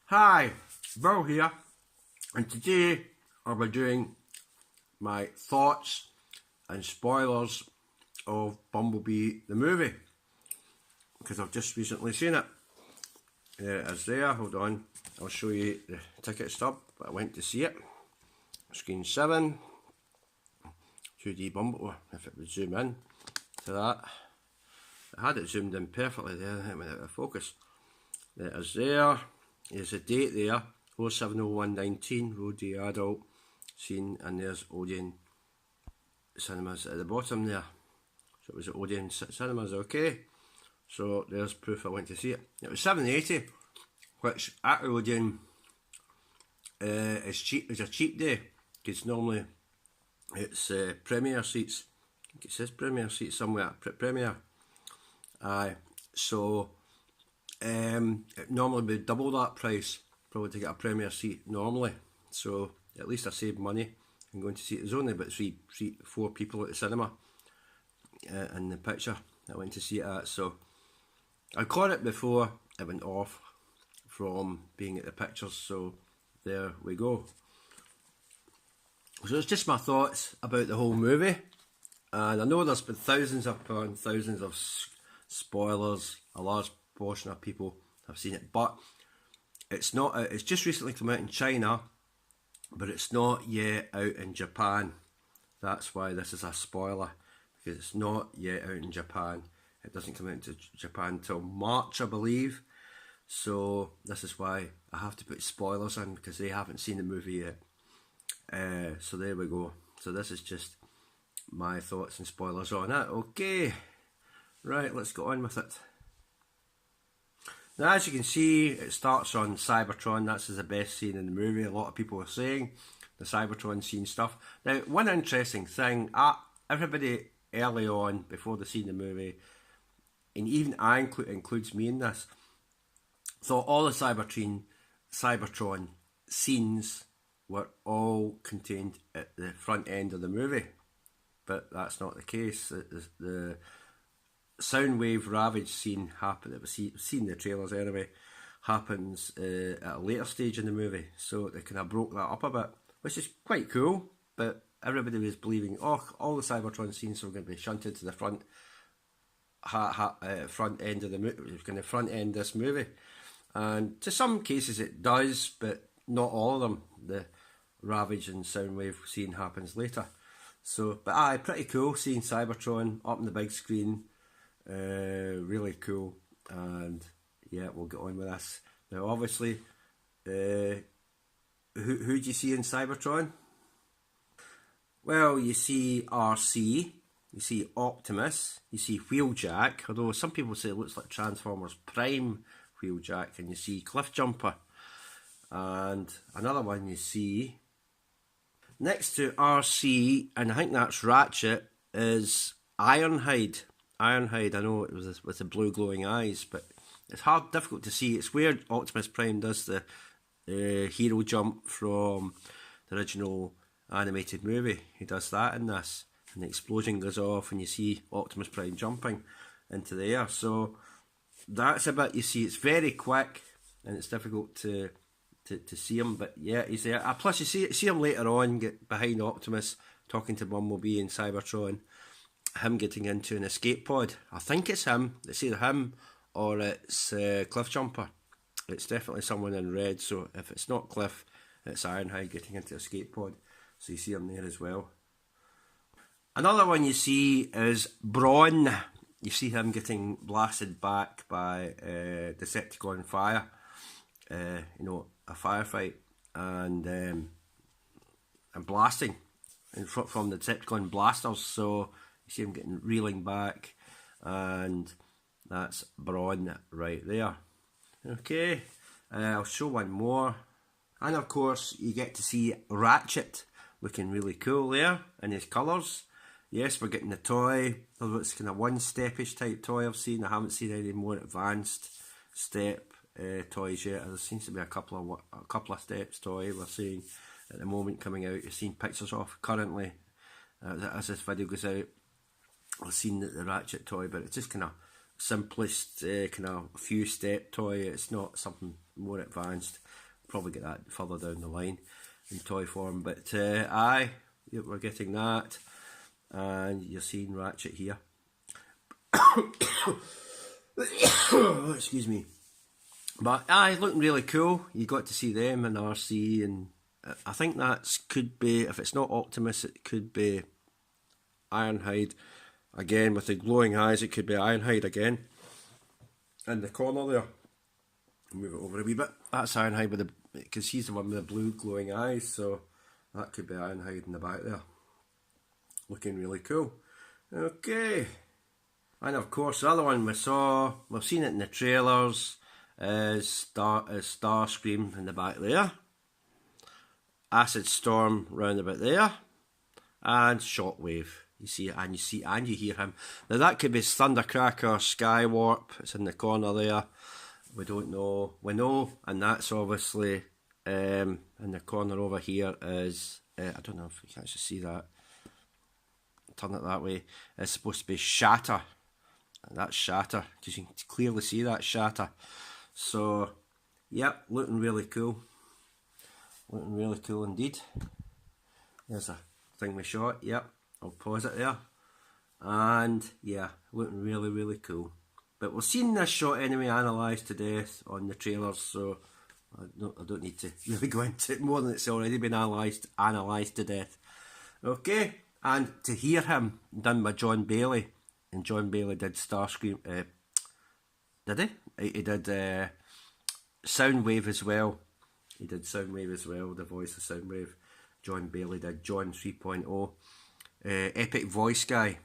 Hi, Bill here, and today I'll be doing my thoughts and spoilers of Bumblebee the movie, because I've just recently seen it. It's there, hold on, I'll show you the ticket stub, but I went to see it. Screen 7, 2D Bumblebee, if it would zoom in to that. I had it zoomed in perfectly there, it went out of focus. It is there. There's a date there, 070119, Road the Adult Scene, and there's Odeon Cinemas at the bottom there. So it was at Odeon Cinemas, okay. So there's proof I went to see it. It was $7.80, which at Odeon is cheap. It's a cheap day, because normally it's premiere seats. I think it says premiere seats somewhere, premiere. So it normally would double that price, probably to get a premiere seat normally. So at least I saved money in going to see it. There's only about four people at the cinema in the picture I went to see it at. So I caught it before it went off from being at the pictures. So there we go. So it's just my thoughts about the whole movie. And I know there's been thousands upon thousands of spoilers. A large portion of people have seen it, but it's not. It's just recently come out in China, but it's not yet out in Japan. That's why this is a spoiler, because it's not yet out in Japan. It doesn't come out into Japan until March, I believe. So this is why I have to put spoilers in, because they haven't seen the movie yet. So there we go. So this is just my thoughts and spoilers on it. Okay, right, let's go on with it. Now, as you can see, it starts on Cybertron. That's the best scene in the movie. A lot of people are saying the Cybertron scene stuff. Now, one interesting thing, everybody early on, before they seen the movie, and even I includes me in this, thought all the Cybertron scenes were all contained at the front end of the movie. But that's not the case. The Soundwave Ravage scene happened, it was seen in the trailers anyway, happens at a later stage in the movie, so they kind of broke that up a bit, which is quite cool. But everybody was believing, oh, all the Cybertron scenes were going to be shunted to the front end of the movie. It was going to front end this movie, and to some cases it does, but not all of them. The Ravage and Soundwave scene happens later. So, but pretty cool seeing Cybertron up on the big screen. Really cool, and yeah, we'll get on with this. Now, obviously, who do you see in Cybertron? Well, you see RC, you see Optimus, you see Wheeljack, although some people say it looks like Transformers Prime Wheeljack, and you see Cliffjumper, and another one you see next to RC, and I think that's Ratchet, is Ironhide. Ironhide, I know it was with the blue glowing eyes, but it's difficult to see. It's where Optimus Prime does the hero jump from the original animated movie. He does that in this, and the explosion goes off, and you see Optimus Prime jumping into the air. So that's a bit you see. It's very quick, and it's difficult to see him, but yeah, he's there. Plus, you see him later on get behind Optimus, talking to Bumblebee and Cybertron. Him getting into an escape pod. I think it's him. It's either him or it's Cliffjumper. It's definitely someone in red, so if it's not Cliff, it's Ironhide getting into an escape pod. So you see him there as well. Another one you see is Brawn. You see him getting blasted back by Decepticon fire. A firefight, and blasting from the Decepticon blasters. So you see him getting reeling back, and that's Brawn right there. Okay, I'll show one more, and of course you get to see Ratchet looking really cool there in his colours. Yes, we're getting the toy. It's kind of one-step-ish type toy I've seen. I haven't seen any more advanced step toys yet. There seems to be a couple of steps toy we're seeing at the moment coming out. You're seeing pictures of currently as this video goes out. I've seen the Ratchet toy, but it's just kind of simplest, kind of few step toy. It's not something more advanced. Probably get that further down the line in toy form. But aye, we're getting that. And you're seeing Ratchet here. Excuse me. But aye, looking really cool. You got to see them in RC, and I think that could be, if it's not Optimus, it could be Ironhide again with the glowing eyes. It could be Ironhide again in the corner there. Move it over a wee bit. That's Ironhide with the, because he's the one with the blue glowing eyes, so that could be Ironhide in the back there. Looking really cool. Okay. And of course, the other one we've seen it in the trailers, is Starscream in the back there. Acid Storm round about there. And Shockwave. You hear him. Now that could be Thundercracker, Skywarp. It's in the corner there. We don't know. We know, and that's obviously in the corner over here is, I don't know if you can actually see that. Turn it that way. It's supposed to be Shatter. And that's Shatter, because you can clearly see that Shatter. So, yep, looking really cool. Looking really cool indeed. There's a thing we shot, yep, I'll pause it there. And, yeah, looking really, really cool. But we've seen this shot anyway, analysed to death on the trailers, so I don't need to really go into it more than it's already been analysed to death. Okay, and to hear him done by John Bailey, and John Bailey did Starscream, did he? He did Soundwave as well. He did Soundwave as well, the voice of Soundwave. John Bailey did John 3.0. Epic voice guy,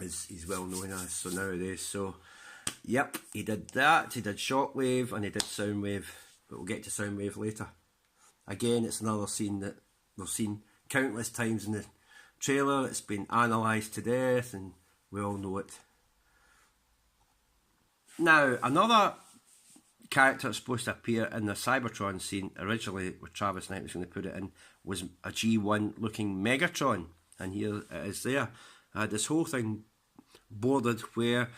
as he's well known as, so nowadays. So, yep, he did that. He did Shockwave and he did Soundwave, but we'll get to Soundwave later. Again, it's another scene that we've seen countless times in the trailer. It's been analysed to death, and we all know it. Now, another character that's supposed to appear in the Cybertron scene, originally where Travis Knight was going to put it in, was a G1 looking Megatron, and here it is there. This whole thing boarded where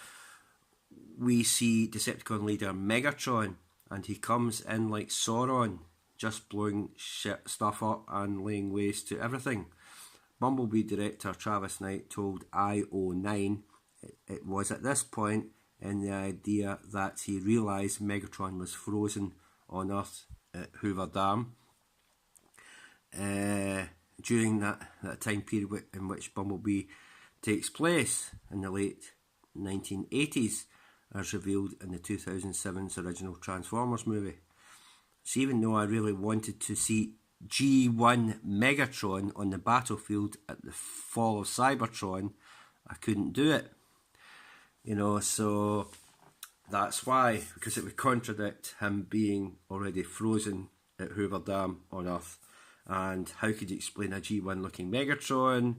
we see Decepticon leader Megatron, and he comes in like Sauron, just blowing stuff up and laying waste to everything. Bumblebee director Travis Knight told IO9 it was at this point in the idea that he realised Megatron was frozen on Earth at Hoover Dam during that time period in which Bumblebee takes place in the late 1980s, as revealed in the 2007's original Transformers movie. So even though I really wanted to see G1 Megatron on the battlefield at the fall of Cybertron, I couldn't do it. You know, so that's why, because it would contradict him being already frozen at Hoover Dam on Earth. And how could you explain a G1 looking Megatron,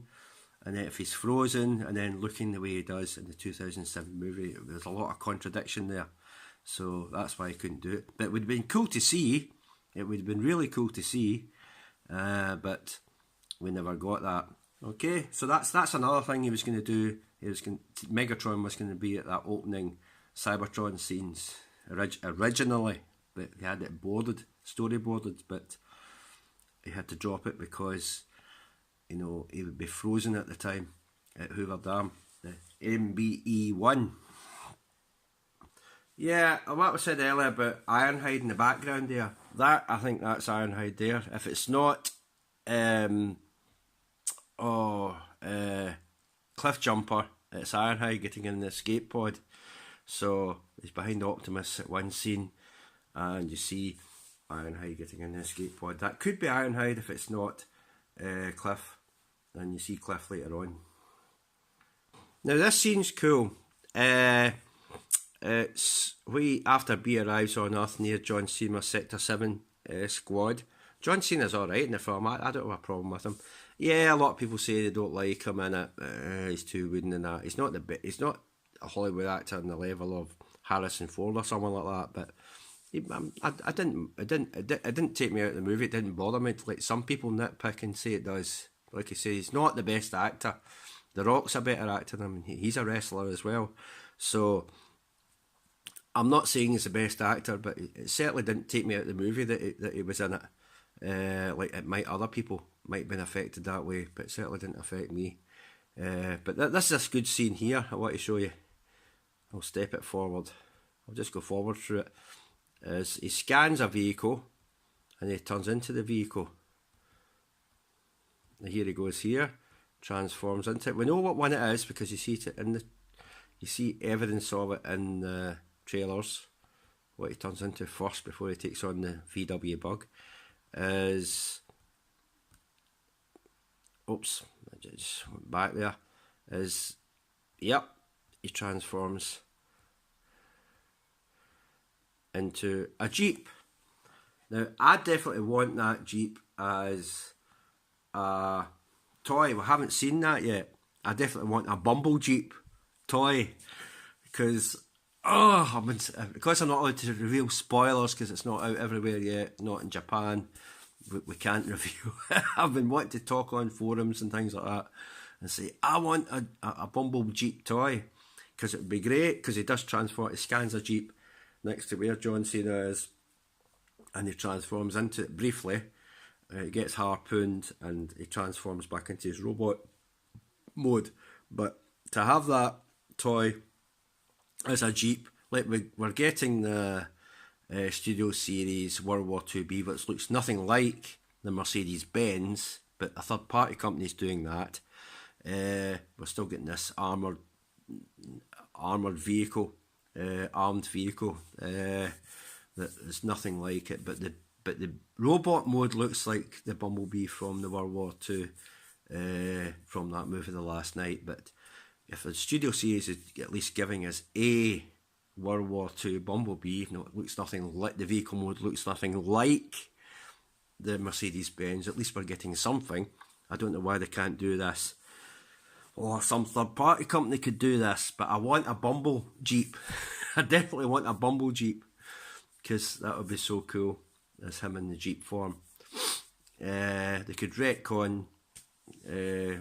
and then if he's frozen, and then looking the way he does in the 2007 movie? There's a lot of contradiction there. So that's why I couldn't do it. But it would have been cool to see. It would have been really cool to see. But we never got that. Okay, so that's another thing he was going to do. Megatron was going to be at that opening Cybertron scenes originally, but he had it storyboarded, but he had to drop it because, you know, he would be frozen at the time at Hoover Dam, the MBE-1. Yeah, what I said earlier about Ironhide in the background there, I think that's Ironhide there. If it's not Cliff Jumper, it's Ironhide getting in the escape pod. So he's behind Optimus at one scene, and you see Ironhide getting in the escape pod. That could be Ironhide if it's not Cliff, and you see Cliff later on. Now this scene's cool. It's after B arrives on Earth near John Cena's Sector 7 squad. John Cena's alright in the film. I don't have a problem with him. Yeah, a lot of people say they don't like him in it. He's too wooden and that. He's not a Hollywood actor on the level of Harrison Ford or someone like that. But it didn't take me out of the movie. It didn't bother me. Like some people nitpick and say it does. Like I say, he's not the best actor. The Rock's a better actor than him. He's a wrestler as well. So I'm not saying he's the best actor, but it certainly didn't take me out of the movie that he was in it. Like it might, other people might have been affected that way, but it certainly didn't affect me. But this is a good scene here. I want to show you. I'll step it forward. I'll just go forward through it. As he scans a vehicle, and he turns into the vehicle. And here he goes here, transforms into it. We know what one it is because you see it in the, you see evidence of it in the trailers. What he turns into first before he takes on the VW bug is, oops, I just went back there. Is, yep, he transforms into a Jeep. Now, I definitely want that Jeep as a toy. We haven't seen that yet. I definitely want a Bumble Jeep toy because because I'm not allowed to reveal spoilers because it's not out everywhere yet, not in Japan. We can't reveal. I've been wanting to talk on forums and things like that and say I want a Bumble Jeep toy because it would be great because he does transform. He scans a Jeep next to where John Cena is, and he transforms into it briefly. He gets harpooned and he transforms back into his robot mode. But to have that toy as a Jeep, like we're getting the Studio Series World War II B, which looks nothing like the Mercedes-Benz, but a third party company's doing that. We're still getting this armoured vehicle, armed vehicle. That is nothing like it, but the robot mode looks like the Bumblebee from the World War II, from that movie The Last Night. But if the Studio Series is at least giving us a World War II Bumblebee, it looks nothing like, the vehicle mode looks nothing like the Mercedes-Benz, at least we're getting something. I don't know why they can't do this, or some third party company could do this, but I want a Bumble Jeep. I definitely want a Bumble Jeep because that would be so cool as him in the Jeep form. They could retcon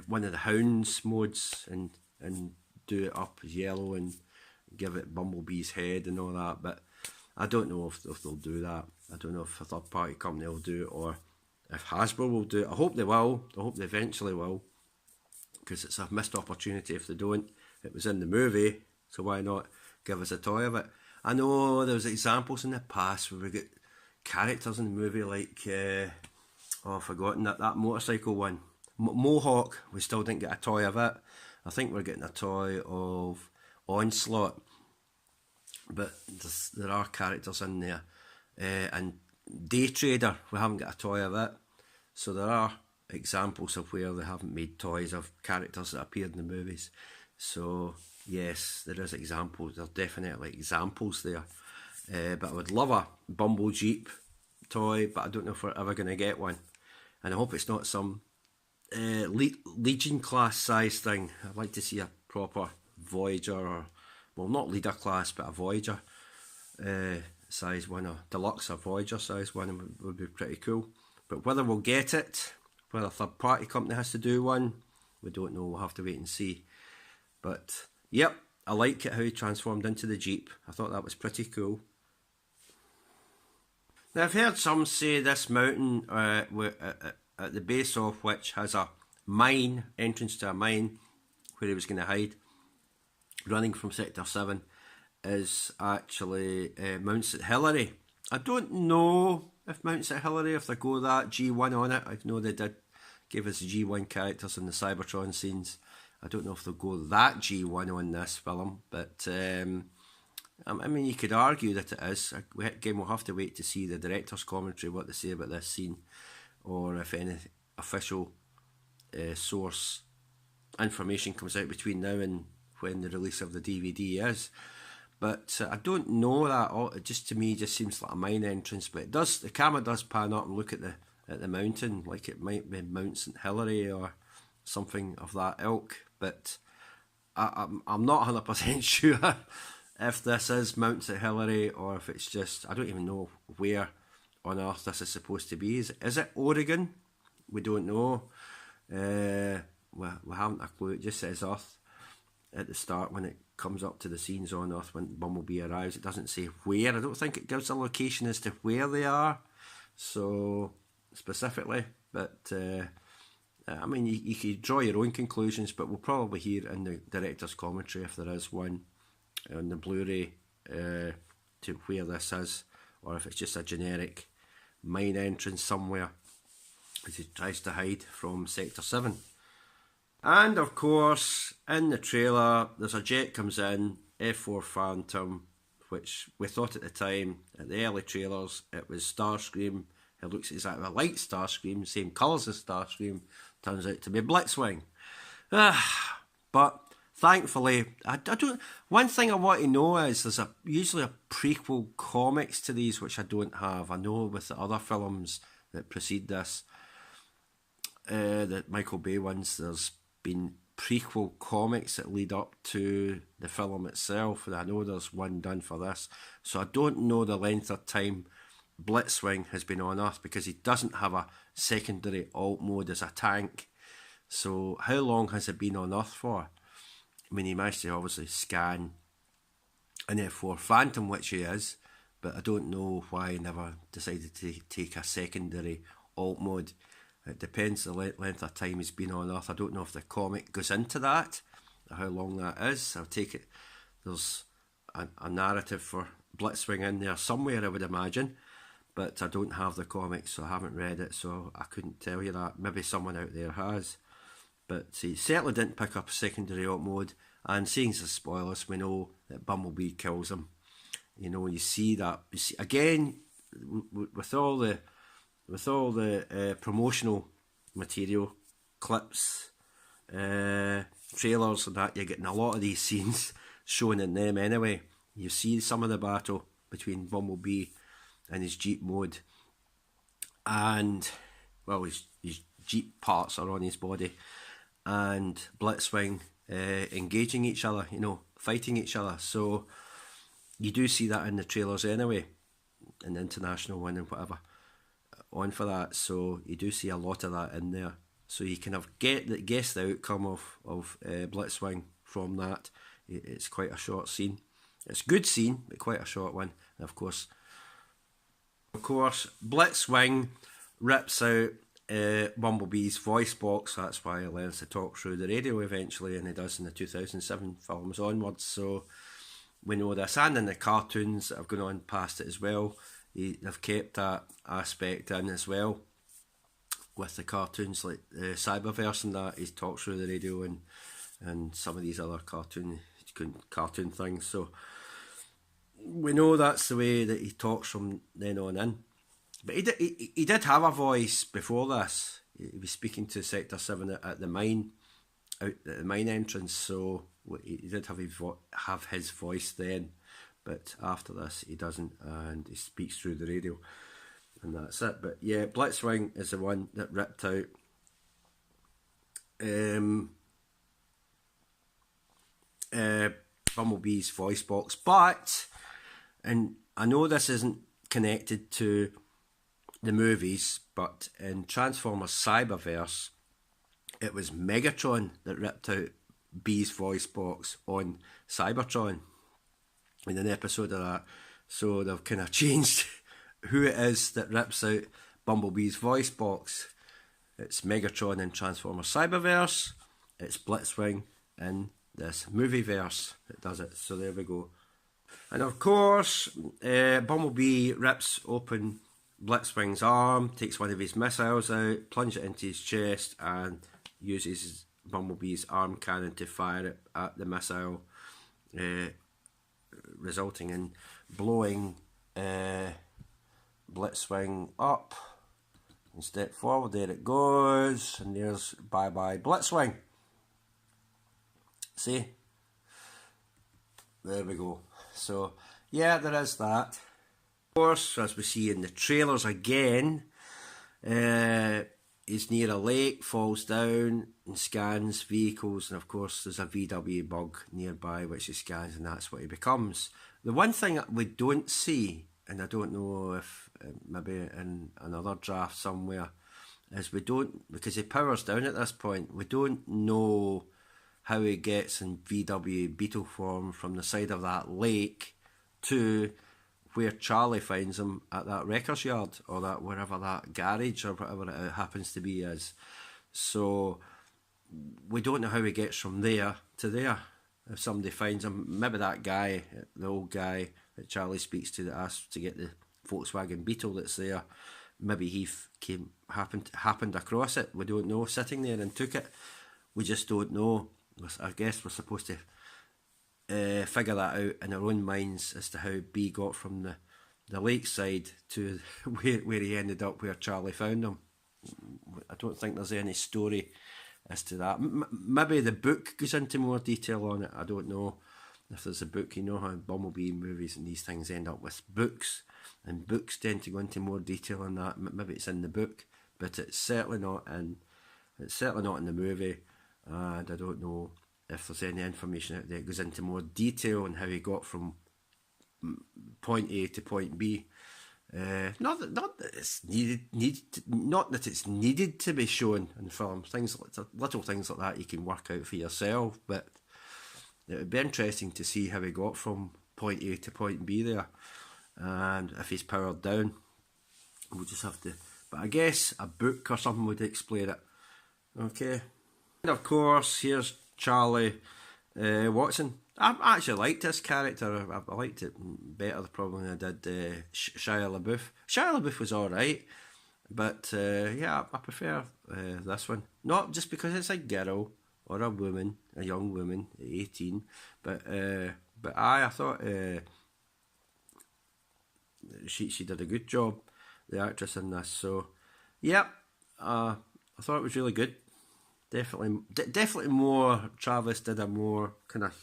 one of the Hounds modes and do it up as yellow and give it Bumblebee's head and all that, but I don't know if they'll do that. I don't know if a third party company will do it or if Hasbro will do it. I hope they will. I hope they eventually will, because it's a missed opportunity if they don't. It was in the movie, so why not give us a toy of it? I know there was examples in the past where we get characters in the movie like, I've forgotten that motorcycle one. Mohawk, we still didn't get a toy of it. I think we're getting a toy of Onslaught. But there are characters in there. And Day Trader, we haven't got a toy of it. So there are examples of where they haven't made toys of characters that appeared in the movies. So yes, there is examples. There are definitely examples there. But I would love a Bumble Jeep toy, but I don't know if we're ever going to get one. And I hope it's not some Legion class size thing. I'd like to see a proper Voyager, or, well, not leader class, but a Voyager size one, a deluxe or Voyager size one would be pretty cool. But whether we'll get it, whether a third party company has to do one, we don't know. We'll have to wait and see. But yep, I like it how he transformed into the Jeep. I thought that was pretty cool. Now I've heard some say this mountain at the base of which has a mine, entrance to a mine where he was going to hide, running from Sector 7, is actually Mount St Hilary. I don't know if Mount St Hilary, if they go that G1 on it. I know they did give us G1 characters in the Cybertron scenes. I don't know if they'll go that G1 on this film, but I mean, you could argue that it is. Again, we'll have to wait to see the director's commentary, what they say about this scene, or if any official source information comes out between now and when the release of the DVD is. But I don't know that. It just, to me, just seems like a mine entrance. But it does. The camera does pan up and look at the mountain, like it might be Mount St Hilary or something of that ilk. But I'm not 100% sure if this is Mount St Hilary or if it's just, I don't even know where on earth this is supposed to be. Is it Oregon? We don't know. We haven't a clue. It just says Earth at the start when it comes up to the scenes on Earth when Bumblebee arrives. It doesn't say where. I don't think it gives a location as to where they are, so specifically. But I mean, you could draw your own conclusions, but we'll probably hear in the director's commentary, if there is one, on the Blu-ray, to where this is, or if it's just a generic mine entrance somewhere as he tries to hide from Sector 7. And of course, in the trailer, there's a jet comes in, F4 Phantom, which we thought at the time, at the early trailers, it was Starscream. It looks exactly like Starscream, same colours as Starscream. Turns out to be Blitzwing. But thankfully, I don't. One thing I want to know is there's usually a prequel comics to these, which I don't have. I know with the other films that precede this, the Michael Bay ones, there's been prequel comics that lead up to the film itself, and I know there's one done for this, so I don't know the length of time Blitzwing has been on Earth, because he doesn't have a secondary alt mode as a tank. So how long has it been on Earth for? I mean, he managed to obviously scan an F4 Phantom, which he is, but I don't know why he never decided to take a secondary alt mode. It depends the length of time he's been on Earth. I don't know if the comic goes into that, or how long that is. I'll take it there's a narrative for Blitzwing in there somewhere, I would imagine, but I don't have the comic, so I haven't read it, so I couldn't tell you that. Maybe someone out there has. But he certainly didn't pick up a secondary alt mode, and seeing as spoilers, we know that Bumblebee kills him. You know, you see that. You see, again, with all the promotional material, clips, trailers and that, you're getting a lot of these scenes shown in them anyway. You see some of the battle between Bumblebee and his Jeep mode, and, well, his Jeep parts are on his body, and Blitzwing engaging each other, you know, fighting each other. So you do see that in the trailers anyway, in the international one and whatever on for that, so you do see a lot of that in there. So you kind of guess the outcome of Blitzwing from that. It's quite a short scene. It's a good scene, but quite a short one. And of course, Blitzwing rips out Bumblebee's voice box. That's why he learns to talk through the radio eventually, and he does in the 2007 films onwards. So we know this, and in the cartoons that have gone on past it as well, they've kept that aspect in as well. With the cartoons like the Cyberverse and that, he talks through the radio, and some of these other cartoon things. So we know that's the way that he talks from then on in. But he did have a voice before this. He was speaking to Sector 7 at the mine, out at the mine entrance, so he did have his voice then. But after this, he doesn't, and he speaks through the radio, and that's it. But yeah, Blitzwing is the one that ripped out Bumblebee's voice box. But, and I know this isn't connected to the movies, but in Transformers Cyberverse, it was Megatron that ripped out Bee's voice box on Cybertron in an episode of that. So they've kind of changed who it is that rips out Bumblebee's voice box. It's Megatron in Transformers Cyberverse. It's Blitzwing in this movieverse that does it. So there we go. And of course, Bumblebee rips open Blitzwing's arm, takes one of his missiles out, plunges it into his chest, and uses Bumblebee's arm cannon to fire it at the missile, resulting in blowing Blitzwing up. And step forward, there it goes, and there's bye-bye Blitzwing. See? There we go. So, yeah, there is that. Of course, as we see in the trailers again, he's near a lake, falls down and scans vehicles, and of course there's a VW bug nearby which he scans, and that's what he becomes. The one thing that we don't see, and I don't know if maybe in another draft somewhere, is we don't, because he powers down at this point, we don't know how he gets in VW Beetle form from the side of that lake to where Charlie finds him at that records yard, or that wherever that garage or whatever it happens to be is. So we don't know how he gets from there to there. If somebody finds him, maybe that guy, the old guy that Charlie speaks to that asks to get the Volkswagen Beetle that's there, maybe he happened across it. We don't know, sitting there and took it. We just don't know. I guess we're supposed to figure that out in our own minds as to how B got from the lakeside to where he ended up, where Charlie found him. I don't think there's any story as to that. Maybe the book goes into more detail on it. I don't know if there's a book. You know how Bumblebee movies and these things end up with books, and books tend to go into more detail on that. Maybe it's in the book, but it's certainly not in the movie. And I don't know if there's any information out there that goes into more detail on how he got from point A to point B. Not that it's not that it's needed to be shown in films. Little things like that you can work out for yourself. But it would be interesting to see how he got from point A to point B there, and if he's powered down, we'll just have to. But I guess a book or something would explain it. Okay, and of course here's Charlie Watson. I actually liked this character. I liked it better probably than I did Shia LaBeouf. Shia LaBeouf was alright, but yeah, I prefer this one. Not just because it's a girl or a woman, a young woman at 18, but I thought she did a good job, the actress in this. So yeah, I thought it was really good. Definitely more. Travis did a more kind of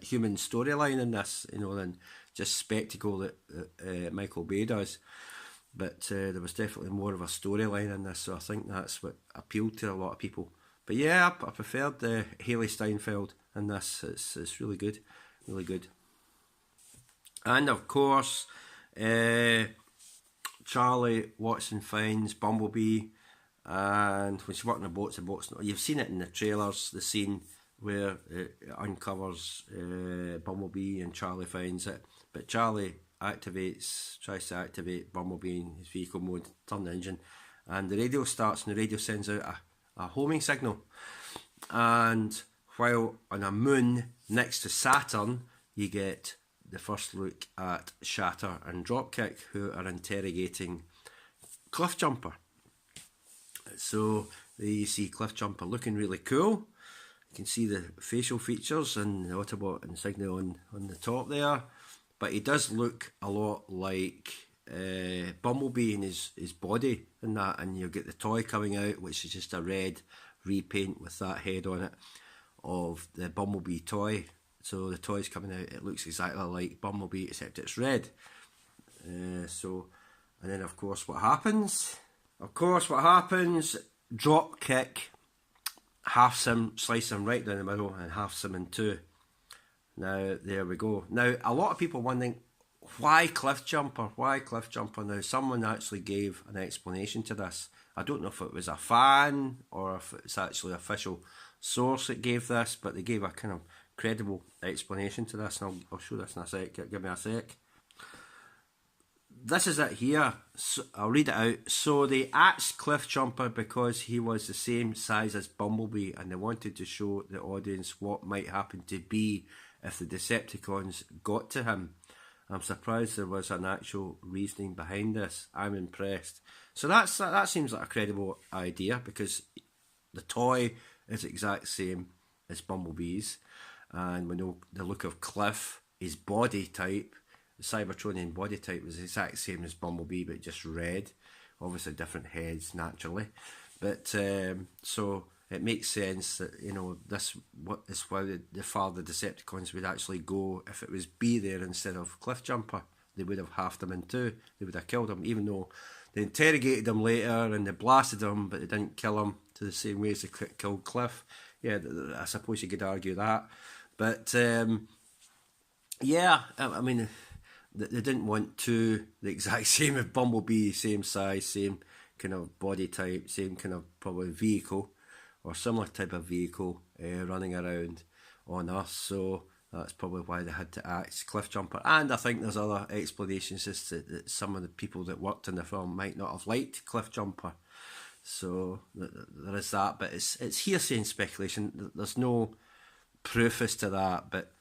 human storyline in this, than just spectacle that Michael Bay does. But there was definitely more of a storyline in this, so I think that's what appealed to a lot of people. But yeah, I preferred Haley Steinfeld in this. It's really good, really good. And of course, Charlie Watson finds Bumblebee, and when she's working the boats, you've seen it in the trailers, the scene where it uncovers Bumblebee and Charlie finds it. But Charlie tries to activate Bumblebee in his vehicle mode, turn the engine, and the radio starts, and the radio sends out a homing signal. And while on a moon next to Saturn, you get the first look at Shatter and Dropkick, who are interrogating Cliffjumper. So there you see Cliffjumper looking really cool. You can see the facial features and the Autobot insignia on the top there. But he does look a lot like Bumblebee in his body and that. And you get the toy coming out, which is just a red repaint with that head on it of the Bumblebee toy. So the toy's coming out, it looks exactly like Bumblebee except it's red. And then of course what happens? Dropkick halves him, slices him right down the middle and halves him in two. Now there we go. Now a lot of people wondering, why Cliffjumper? Why Cliffjumper? Now someone actually gave an explanation to this. I don't know if it was a fan or if it's actually an official source that gave this, but they gave a kind of credible explanation to this, and I'll show this in a sec. Give me a sec. This is it here. So I'll read it out. So they axed Cliffjumper because he was the same size as Bumblebee, and they wanted to show the audience what might happen to be if the Decepticons got to him. I'm surprised there was an actual reasoning behind this. I'm impressed. So that seems like a credible idea, because the toy is the exact same as Bumblebee's, and we know the look of Cliff, his body type, the Cybertronian body type was the exact same as Bumblebee, but just red. Obviously different heads naturally, but so it makes sense that this is why the farther Decepticons would actually go. If it was B there instead of Cliffjumper, they would have halved him in two. They would have killed him, even though they interrogated him later and they blasted him, but they didn't kill him to the same way as they killed Cliff. Yeah, I suppose you could argue that, but yeah, I mean, they didn't want the exact same as Bumblebee, same size, same kind of body type, same kind of probably vehicle or similar type of vehicle running around on Earth, so that's probably why they had to axe cliff jumper. And I think there's other explanations as to that some of the people that worked in the film might not have liked cliff jumper. So there is that, but it's hearsay and speculation. There's no proof as to that, but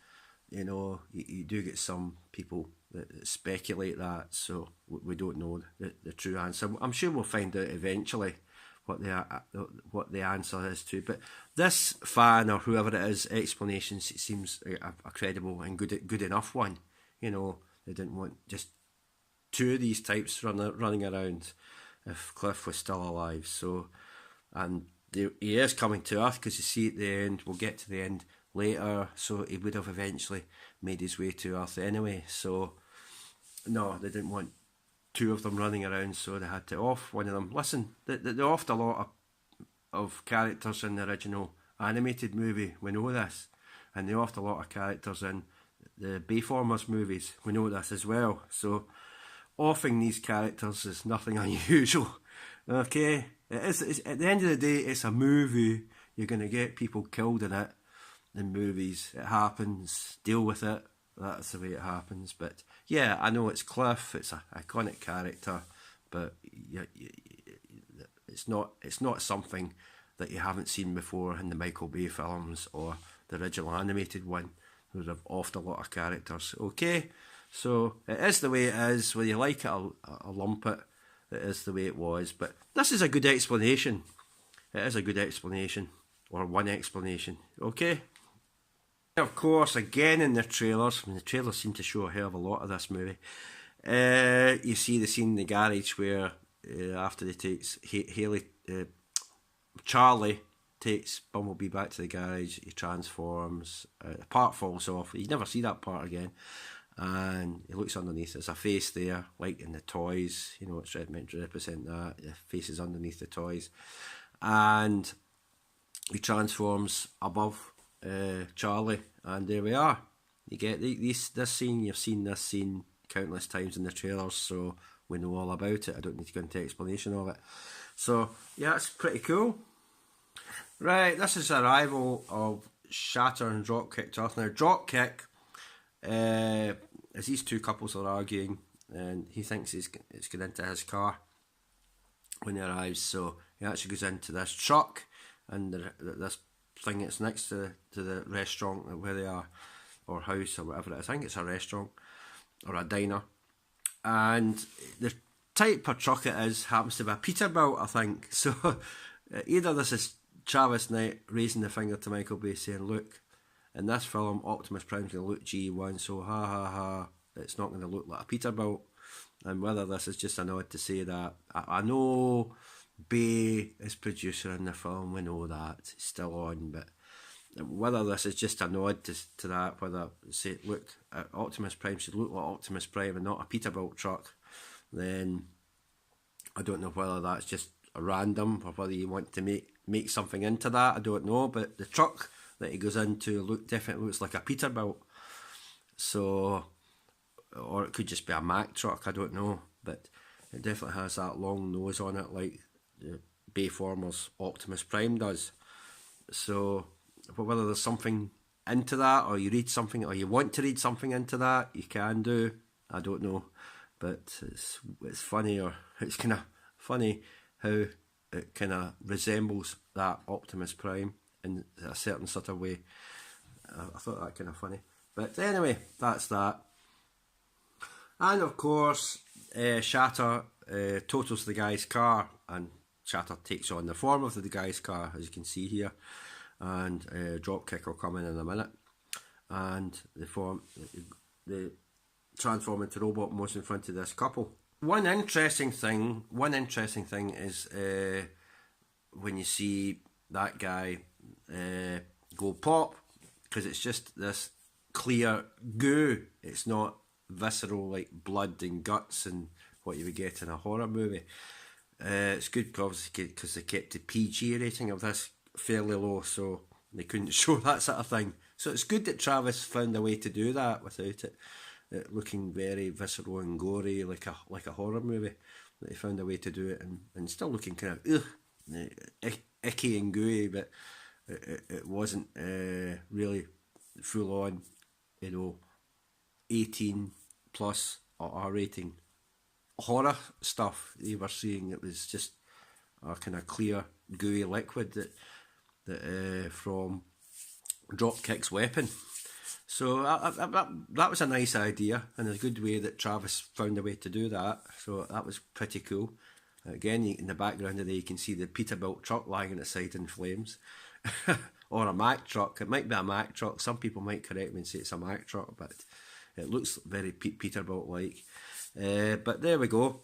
you know, you do get some people that speculate that, so we don't know the true answer. I'm sure we'll find out eventually what the answer is to. But this fan or whoever it is, explanations, it seems a credible and good enough one. You know, they didn't want just two of these types running around if Cliff was still alive. So, and he is coming to Earth, because you see at the end, we'll get to the end later, so he would have eventually made his way to Earth anyway. So no, they didn't want two of them running around, so they had to off one of them. Listen, they offed a lot of characters in the original animated movie, we know this, and they offed a lot of characters in the Bayformers movies, we know this as well. So offing these characters is nothing unusual. Okay, it's at the end of the day, it's a movie. You're going to get people killed in it. In movies, it happens, deal with it, that's the way it happens. But yeah, I know it's Cliff, it's an iconic character, but it's not something that you haven't seen before in the Michael Bay films or the original animated one, where they've offed a lot of characters. Okay, so it is the way it is, whether you like it or lump it, it is the way it was. But this is a good explanation. It is a good explanation, or one explanation, okay? Of course, again in the trailers, the trailers seem to show a hell of a lot of this movie. You see the scene in the garage where after they takes Charlie takes Bumblebee back to the garage, he transforms, the part falls off, you never see that part again, and he looks underneath, there's a face there, like in the toys, you know, it's meant to represent that, the face is underneath the toys, and he transforms above Charlie, and there we are. You get this scene, you've seen this scene countless times in the trailers, so we know all about it. I don't need to go into explanation of it. So yeah, it's pretty cool. Right, this is the arrival of Shatter and Dropkick to Earth. Now Dropkick, as these two couples are arguing, and he thinks it's going into his car when he arrives, so he actually goes into this truck, and this thing that's next to the restaurant where they are, or house or whatever it is. I think it's a restaurant or a diner, and the type of truck it is happens to be a Peterbilt, I think. So either this is Travis Knight raising the finger to Michael Bay saying, look, in this film Optimus Prime's going to look G1, so ha ha ha, it's not going to look like a Peterbilt. And whether this is just a nod to say that, I know Bay is producer in the film, we know that, it's still on, but whether this is just a nod to that, whether say, look, Optimus Prime should look like Optimus Prime and not a Peterbilt truck, then I don't know whether that's just a random, or whether you want to make something into that, I don't know, but the truck that he goes into definitely looks like a Peterbilt, so, or it could just be a Mack truck, I don't know, but it definitely has that long nose on it like the Bayformers Optimus Prime does. So whether there's something into that, or you read something, or you want to read something into that, you can do, I don't know, but it's funny, or it's kind of funny how it kind of resembles that Optimus Prime in a certain sort of way. I thought that kind of funny, but anyway, that's that. And of course, Shatter totals the guy's car, and Shatter takes on the form of the guy's car, as you can see here, and Dropkick will come in a minute, and they transform into robot mode in front of this couple. One interesting thing is when you see that guy go pop, because it's just this clear goo, it's not visceral like blood and guts and what you would get in a horror movie. It's good because they kept the PG rating of this fairly low, so they couldn't show that sort of thing. So it's good that Travis found a way to do that without it looking very visceral and gory like a horror movie. That he found a way to do it and still looking kind of icky and gooey, but It wasn't really full on, 18 plus or R rating horror stuff they were seeing. It was just a kind of clear, gooey liquid that from Dropkick's weapon. So that was a nice idea, and a good way that Travis found a way to do that. So that was pretty cool. Again, in the background of there, you can see the Peterbilt truck lying on its side in flames. Or a Mack truck. It might be a Mack truck. Some people might correct me and say it's a Mack truck, but it looks very Peterbilt-like. But there we go.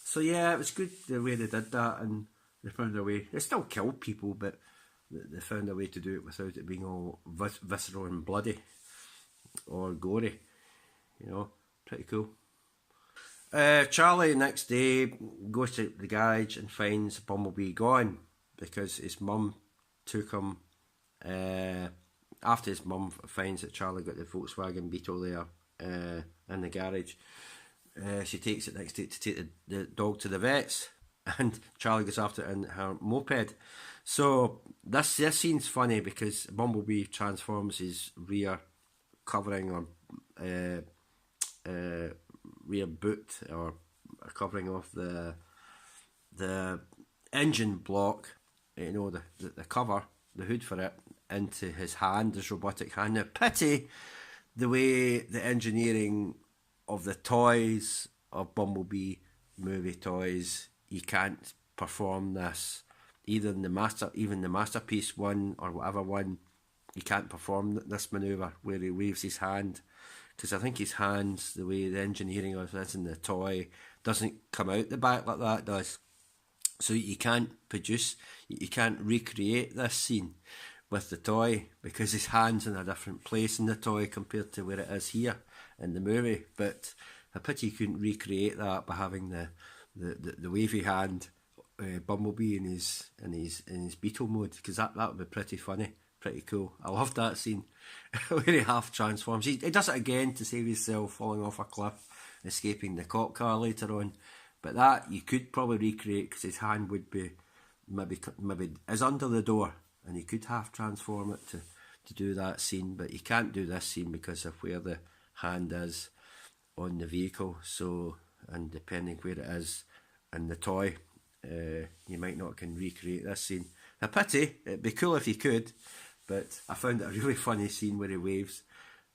So yeah, it was good the way they did that, and they found a way. They still killed people, but they found a way to do it without it being all visceral and bloody or gory. Pretty cool. Charlie next day goes to the garage and finds Bumblebee gone because his mum took him. After his mum finds that Charlie got the Volkswagen Beetle there in the garage, she takes it next day to take the dog to the vets, and Charlie goes after it in her moped. So this scene's funny because Bumblebee transforms his rear covering or rear boot or a covering of the engine block, the cover, the hood for it, into his hand, his robotic hand. Now, pity the way the engineering of the toys of Bumblebee movie toys, you can't perform this. Either in even the Masterpiece one or whatever one, you can't perform this manoeuvre where he waves his hand, because I think his hands, the way the engineering of it in the toy, doesn't come out the back like that does. So you can't recreate this scene with the toy because his hand's in a different place in the toy compared to where it is here in the movie. But I pity you couldn't recreate that by having the wavy hand Bumblebee in his Beetle mode, because that would be pretty funny. Pretty cool. I loved that scene where he half transforms. He does it again to save himself falling off a cliff, escaping the cop car later on. But that you could probably recreate because his hand would be maybe is under the door, and you could half transform it to do that scene. But you can't do this scene because of where the hand is on the vehicle. So, and depending where it is in the toy, you might not can recreate this scene. A pity. It'd be cool if you could. But I found it a really funny scene where he waves.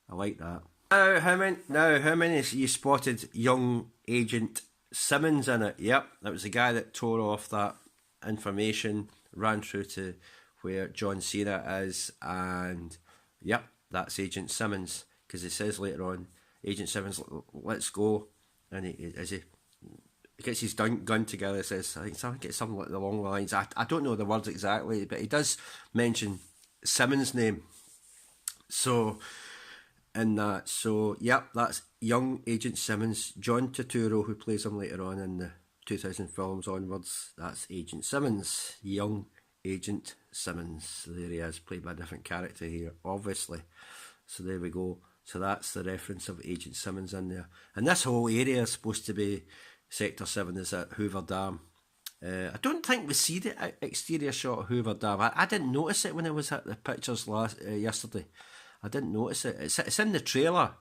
I like that. How many you spotted young Agent Simmons in it? Yep, that was the guy that tore off that information, ran through to where John Cena is, and yep, that's Agent Simmons, because he says later on, Agent Simmons, let's go, and he gets his gun together. Says, I think it's something like along the lines. I don't know the words exactly, but he does mention Simmons' name. So yep, that's young Agent Simmons. John Turturro, who plays him later on in the 2000 films onwards, that's Agent Simmons, young Agent Simmons. So there he is, played by a different character here, obviously. So there we go. So that's the reference of Agent Simmons in there. And this whole area is supposed to be Sector 7, is at Hoover Dam. I don't think we see the exterior shot of Hoover Dam. I didn't notice it when I was at the pictures yesterday. I didn't notice it. It's in the trailer,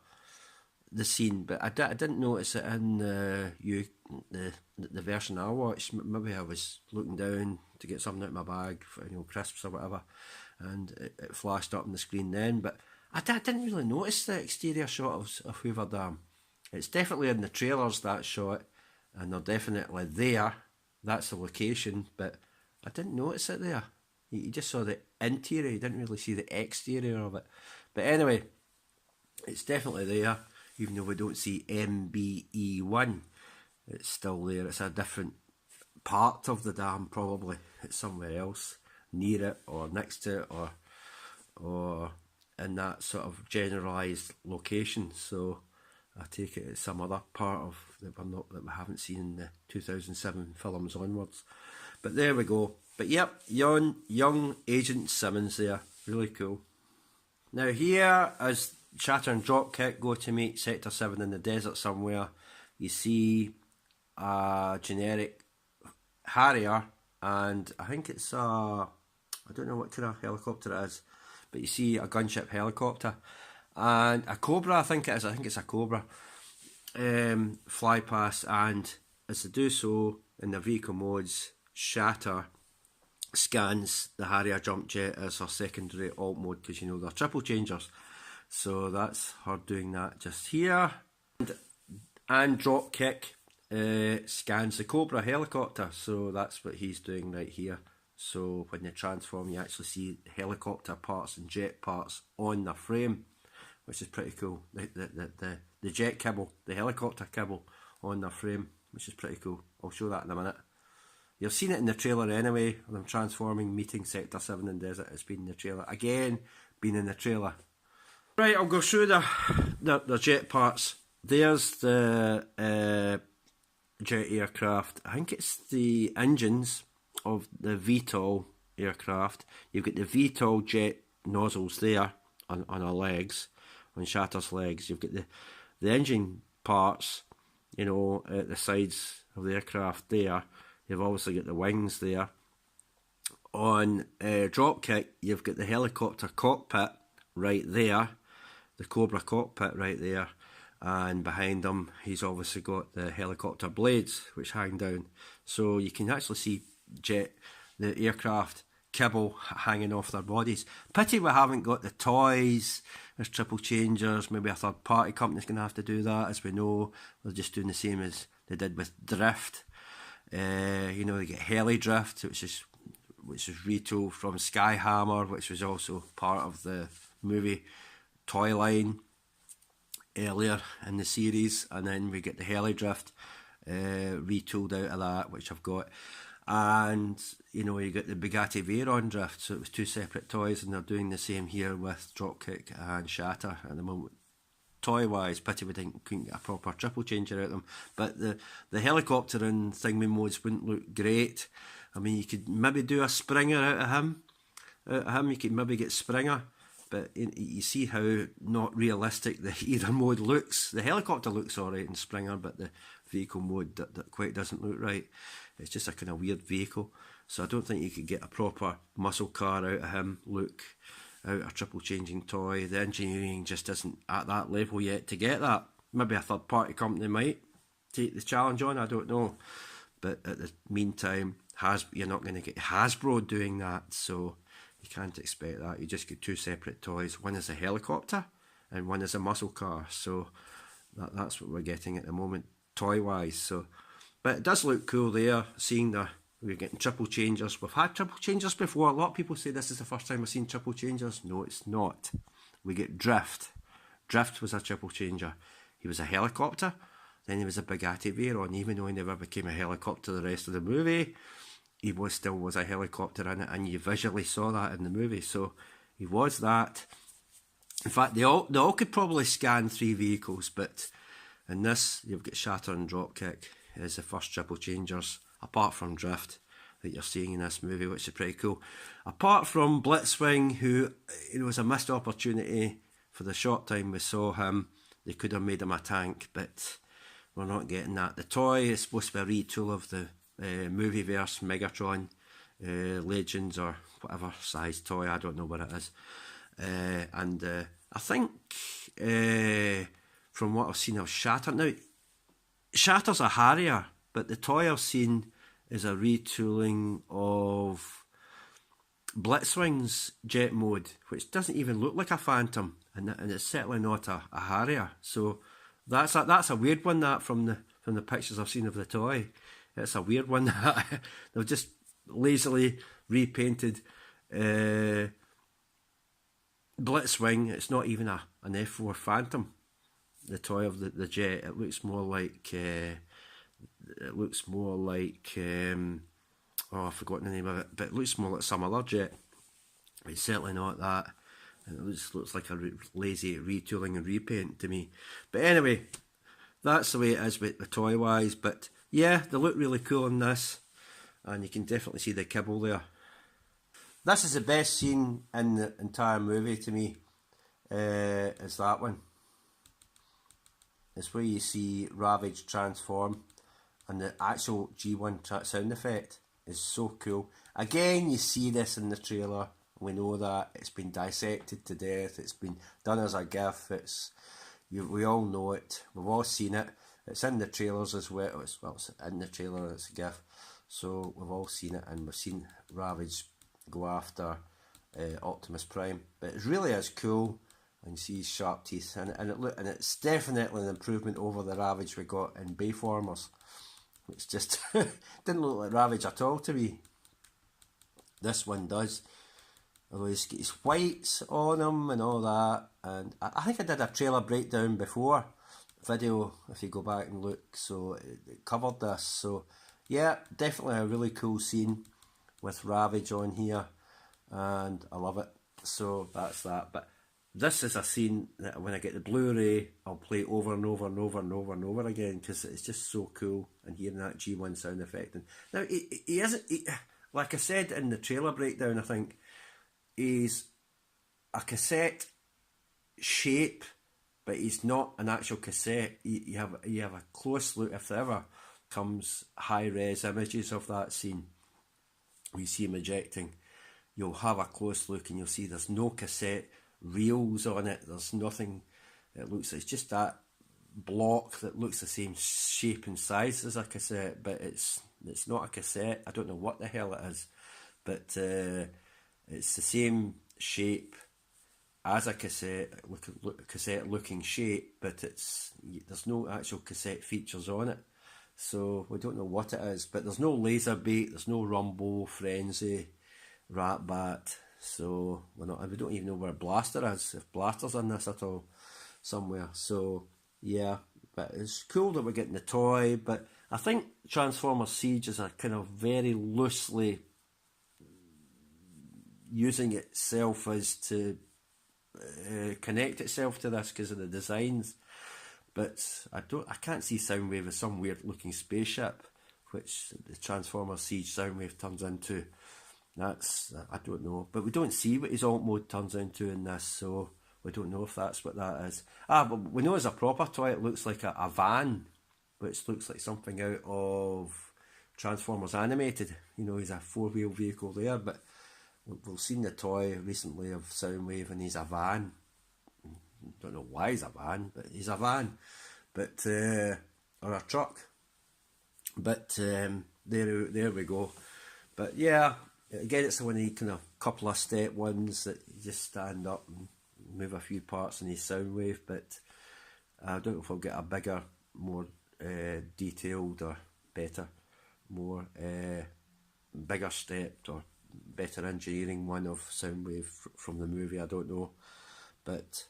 the scene, but I didn't notice it in the version I watched. Maybe I was looking down to get something out of my bag, for, crisps or whatever, and it flashed up on the screen then. But I didn't really notice the exterior shot of Hoover Dam. It's definitely in the trailers, that shot, and they're definitely there. That's the location, but I didn't notice it there. You just saw the interior, you didn't really see the exterior of it. But anyway, it's definitely there, even though we don't see MBE1. It's still there. It's a different part of the dam, probably. It's somewhere else, near it or next to it, or in that sort of generalised location. So I take it it's some other part of that we haven't seen in the 2007 films onwards. But there we go. But yep, young Agent Simmons there, really cool. Now here, as Shatter and Dropkick go to meet Sector 7 in the desert somewhere, you see a generic Harrier, and I think it's a I don't know what kind of helicopter it is, but you see a gunship helicopter and a Cobra, I think it is. I think it's a Cobra. Fly past, and as they do so in the vehicle modes, Shatter scans the Harrier jump jet as her secondary alt mode, because you know they're triple changers. So that's her doing that just here. And Dropkick scans the Cobra helicopter, so that's what he's doing right here. So when you transform, you actually see helicopter parts and jet parts on the frame, which is pretty cool. The jet kibble, the helicopter kibble on the frame, which is pretty cool. I'll show that in a minute. You've seen it in the trailer anyway, of them transforming, meeting Sector 7 in Desert. It's been in the trailer. Again, been in the trailer. Right, I'll go through the jet parts. There's the jet aircraft. I think it's the engines of the VTOL aircraft. You've got the VTOL jet nozzles there on her legs, on Shatter's legs. You've got the engine parts, you know, at the sides of the aircraft there. You've obviously got the wings there. On Dropkick, you've got the helicopter cockpit right there, the Cobra cockpit right there, and behind him he's obviously got the helicopter blades which hang down. So you can actually see the aircraft kibble hanging off their bodies. Pity we haven't got the toys as triple changers. Maybe a third party company's going to have to do that. As we know, they're just doing the same as they did with Drift. You know, they get Heli Drift, which is retooled from Skyhammer, which was also part of the movie toy line earlier in the series, and then we get the Heli Drift retooled out of that, which I've got. And you know, you get the Bugatti Veyron Drift, so it was two separate toys, and they're doing the same here with Dropkick and Shatter at the moment. Toy wise, pity we couldn't get a proper triple changer out of them. But the helicopter and thingy modes wouldn't look great. I mean, you could maybe do a Springer out of him. You could maybe get Springer, but you see how not realistic the either mode looks. The helicopter looks alright in Springer, but the vehicle mode that quite doesn't look right. It's just a kind of weird vehicle. So I don't think you could get a proper muscle car out of him look, out of a triple changing toy. The engineering just isn't at that level yet to get that. Maybe a third party company might take the challenge on, I don't know. But at the meantime, you're not going to get Hasbro doing that, so you can't expect that. You just get two separate toys. One is a helicopter and one is a muscle car. So that's what we're getting at the moment, toy wise. So, but it does look cool there, seeing we're getting triple changers. We've had triple changers before. A lot of people say this is the first time I've seen triple changers. No, it's not. We get Drift. Drift was a triple changer. He was a helicopter, then he was a Bugatti Veyron. Even though he never became a helicopter the rest of the movie, he still was a helicopter in it, and you visually saw that in the movie. So he was that. In fact, they all could probably scan three vehicles, but in this, you've got Shatter and Dropkick as the first triple changers, apart from Drift, that you're seeing in this movie, which is pretty cool. Apart from Blitzwing, who it was a missed opportunity for the short time we saw him. They could have made him a tank, but we're not getting that. The toy is supposed to be a retool of the Movieverse Megatron Legends, or whatever size toy, I don't know what it is. And I think from what I've seen of Shatter, now Shatter's a Harrier, but the toy I've seen is a retooling of Blitzwing's jet mode, which doesn't even look like a Phantom, and it's certainly not a Harrier. So that's a weird one, that from the pictures I've seen of the toy. It's a weird one that they've just lazily repainted Blitzwing. It's not even an F4 Phantom, the toy of the jet. It looks more like oh, I've forgotten the name of it, but it looks more like some other jet. It's certainly not that, and it looks like a lazy retooling and repaint to me. But anyway, that's the way it is with the toy wise. But yeah, they look really cool in this, and you can definitely see the kibble there. This is the best scene in the entire movie to me, is that one. It's where you see Ravage transform, and the actual G1 sound effect is so cool. Again, you see this in the trailer. We know that it's been dissected to death. It's been done as a GIF. We all know it. We've all seen it. It's in the trailers as well. It's in the trailer. It's a GIF. So we've all seen it, and we've seen Ravage go after Optimus Prime. But it really is cool. And you see his sharp teeth, and it's definitely an improvement over the Ravage we got in Bayformers, which just didn't look like Ravage at all to me. This one does, although he's got his whites on him and all that. And I think I did a trailer breakdown before video, if you go back and look, so it covered this. So yeah, definitely a really cool scene with Ravage on here, and I love it. So that's that. But this is a scene that when I get the Blu-ray, I'll play over and over and over and over and over again, because it's just so cool, and hearing that G1 sound effect. And now he isn't, like I said in the trailer breakdown, I think he's a cassette shape, but he's not an actual cassette. You have a close look, if there ever comes high-res images of that scene, you see him ejecting, you'll have a close look and you'll see there's no cassette reels on it. There's nothing. It looks, it's just that block that looks the same shape and size as a cassette, but it's not a cassette. I don't know what the hell it is, but it's the same shape as a cassette, cassette looking shape, but there's no actual cassette features on it, so we don't know what it is. But there's no laser bait, there's no Rumble, Frenzy, Rat Bat. So we don't even know where Blaster is, if Blaster's in this at all somewhere. So yeah, but it's cool that we're getting the toy. But I think Transformers Siege is a kind of very loosely using itself as to connect itself to this because of the designs. But I can't see Soundwave as some weird looking spaceship, which the Transformers Siege Soundwave turns into. I don't know, but we don't see what his alt mode turns into in this, so we don't know if that's what that is. But we know as a proper toy it looks like a van, which looks like something out of Transformers Animated. You know, he's a 4-wheel vehicle there, but we've seen the toy recently of Soundwave and he's a van. Don't know why he's a van, but he's a van, but or a truck. But there we go. But yeah. Again, it's one of the kind of couple of step ones that you just stand up and move a few parts in his Soundwave, but I don't know if I'll get a bigger, more detailed or better, more bigger stepped or better engineering one of Soundwave from the movie. I don't know, but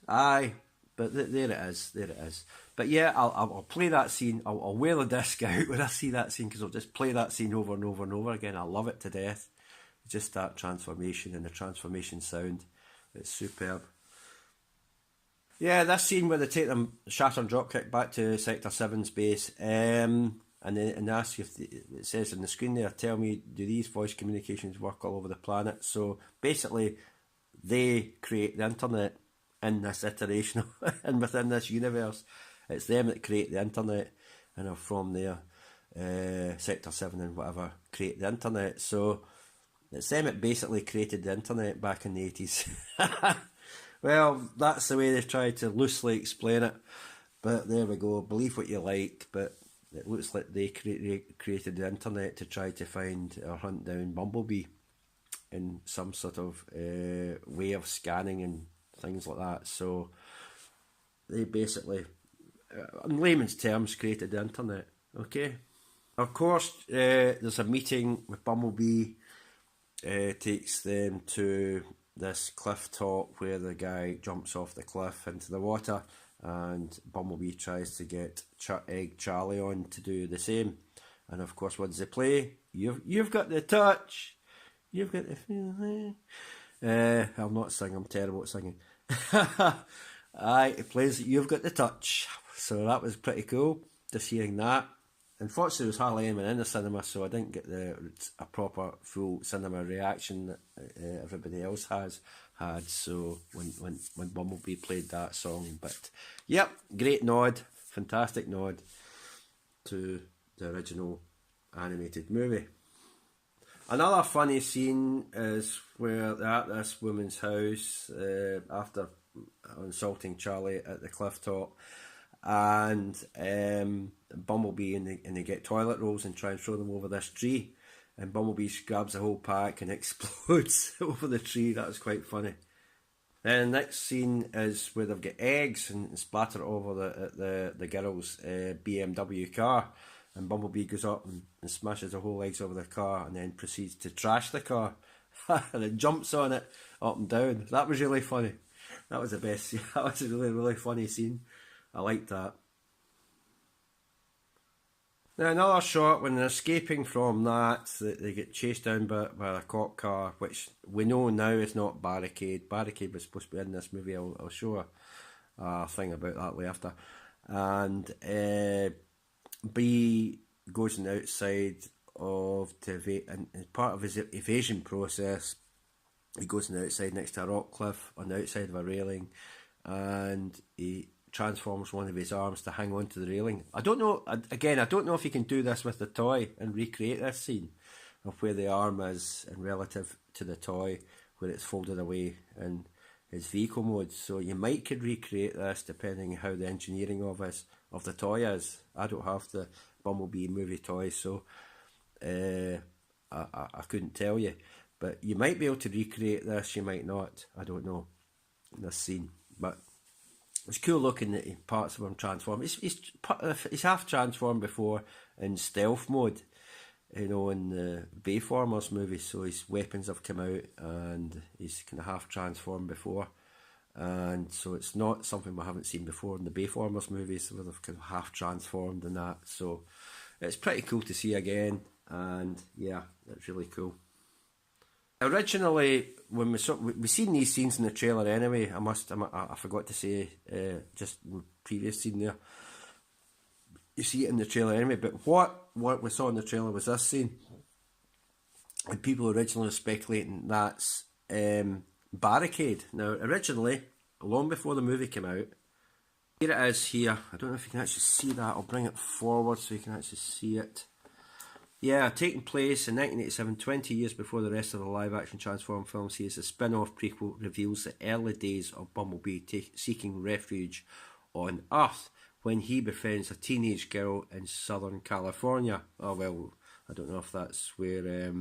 there it is. But yeah, I'll play that scene. I'll wear the disc out when I see that scene, because I'll just play that scene over and over and over again. I love it to death. Just that transformation and the transformation sound, it's superb. Yeah, this scene where they take them Shatter dropkick back to Sector 7's base, and they ask you if it says on the screen there, tell me, do these voice communications work all over the planet? So basically, they create the internet in this iteration and within this universe. It's them that create the internet, and are from there, Sector 7 and whatever, create the internet. So it's them that basically created the internet back in the 80s. Well, that's the way they tried to loosely explain it. But there we go, believe what you like, but it looks like they created the internet to try to find or hunt down Bumblebee in some sort of way of scanning and things like that. So they basically, in layman's terms, created the internet. Okay? Of course, there's a meeting with Bumblebee. Takes them to this cliff top where the guy jumps off the cliff into the water, and Bumblebee tries to get Egg Charlie on to do the same. And of course, what does he play? You've got the touch. You've got the feeling. I'll not sing. I'm terrible at singing. Aye, it plays You've Got the Touch. So that was pretty cool, just hearing that. Unfortunately, there was hardly anyone in the cinema, so I didn't get a proper full cinema reaction that everybody else had. So when Bumblebee played that song, but yep, great nod, fantastic nod to the original animated movie. Another funny scene is where they're at this woman's house after insulting Charlie at the cliff top, and Bumblebee and they get toilet rolls and try and throw them over this tree, and Bumblebee grabs a whole pack and explodes over the tree. That was quite funny. Then the next scene is where they've got eggs and splatter it over the girl's BMW car, and Bumblebee goes up and smashes the whole eggs over the car, and then proceeds to trash the car, and it jumps on it up and down. That was really funny. That was the best scene. That was a really, really funny scene. I liked that. Now another shot when they're escaping from that, they get chased down by a cop car, which we know now is not Barricade. Barricade was supposed to be in this movie. I'll show a thing about that later. And B goes on the outside of to evade, and as part of his evasion process, he goes on the outside next to a rock cliff on the outside of a railing, and he transforms one of his arms to hang on to the railing. I don't know, again, I don't know if you can do this with the toy and recreate this scene of where the arm is in relative to the toy, where it's folded away in his vehicle mode. So you might could recreate this depending how the engineering of the toy is. I don't have the Bumblebee movie toy, so I couldn't tell you. But you might be able to recreate this, you might not. I don't know, in this scene. But it's cool looking at parts of him transform. He's half transformed before in stealth mode, you know, in the Bayformers movie. So his weapons have come out and he's kind of half transformed before. And so it's not something we haven't seen before in the Bayformers movies, where they've kind of half transformed and that. So it's pretty cool to see again. And yeah, it's really cool. Originally, when we seen these scenes in the trailer anyway, I forgot to say just in the previous scene there, you see it in the trailer anyway, but what we saw in the trailer was this scene, and people originally were speculating that's Barricade. Now originally, long before the movie came out, here it is here, I don't know if you can actually see that, I'll bring it forward so you can actually see it. Yeah, taking place in 1987, 20 years before the rest of the live-action Transform film series, the spin-off prequel reveals the early days of Bumblebee seeking refuge on Earth when he befriends a teenage girl in Southern California. Oh, well, I don't know if that's where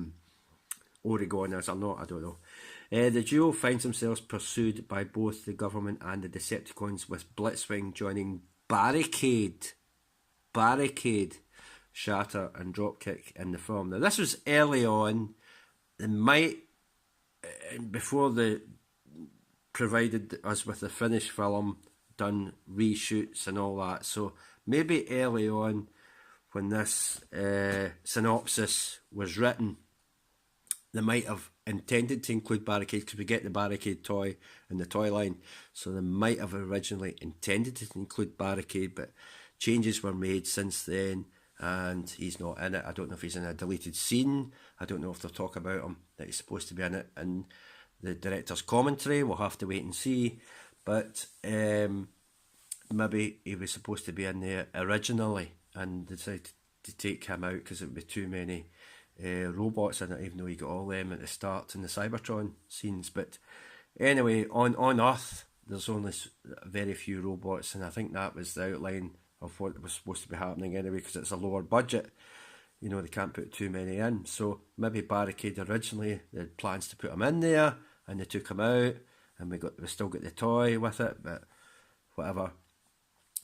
Oregon is or not, I don't know. The duo finds themselves pursued by both the government and the Decepticons, with Blitzwing joining Barricade, Shatter and Dropkick in the film. Now this was early on. They might, before they provided us with the finished film, done reshoots and all that. So maybe early on, when this synopsis was written, they might have intended to include Barricade, because we get the Barricade toy in the toy line. So they might have originally intended to include Barricade, but changes were made since then. And he's not in it. I don't know if he's in a deleted scene. I don't know if they'll talk about him, that he's supposed to be in it. And the director's commentary, we'll have to wait and see. But maybe he was supposed to be in there originally, and they decided to take him out because it would be too many robots in it, even though you got all them at the start in the Cybertron scenes. But anyway, on Earth, there's only very few robots, and I think that was the outline of what was supposed to be happening anyway, because it's a lower budget. You know, they can't put too many in. So maybe Barricade originally, they had plans to put him in there, and they took him out, and we still got the toy with it, but whatever.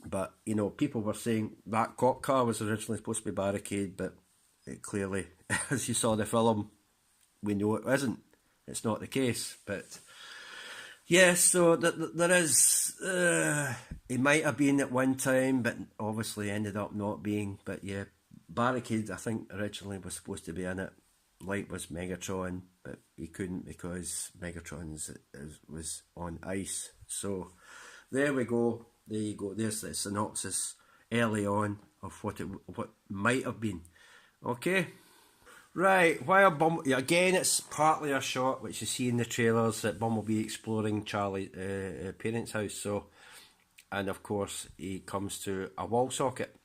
But, you know, people were saying that cop car was originally supposed to be Barricade, but it clearly, as you saw the film, we know it isn't. It's not the case, but yes, so there is, he might have been at one time, but obviously ended up not being. But yeah, Barricade, I think, originally was supposed to be in it, like was Megatron, but he couldn't because Megatron was on ice. So there we go. There you go. There's the synopsis early on of what might have been. Okay. Right, while again, it's partly a shot which you see in the trailers that Bumblebee exploring Charlie's parents' house. So, and of course, he comes to a wall socket.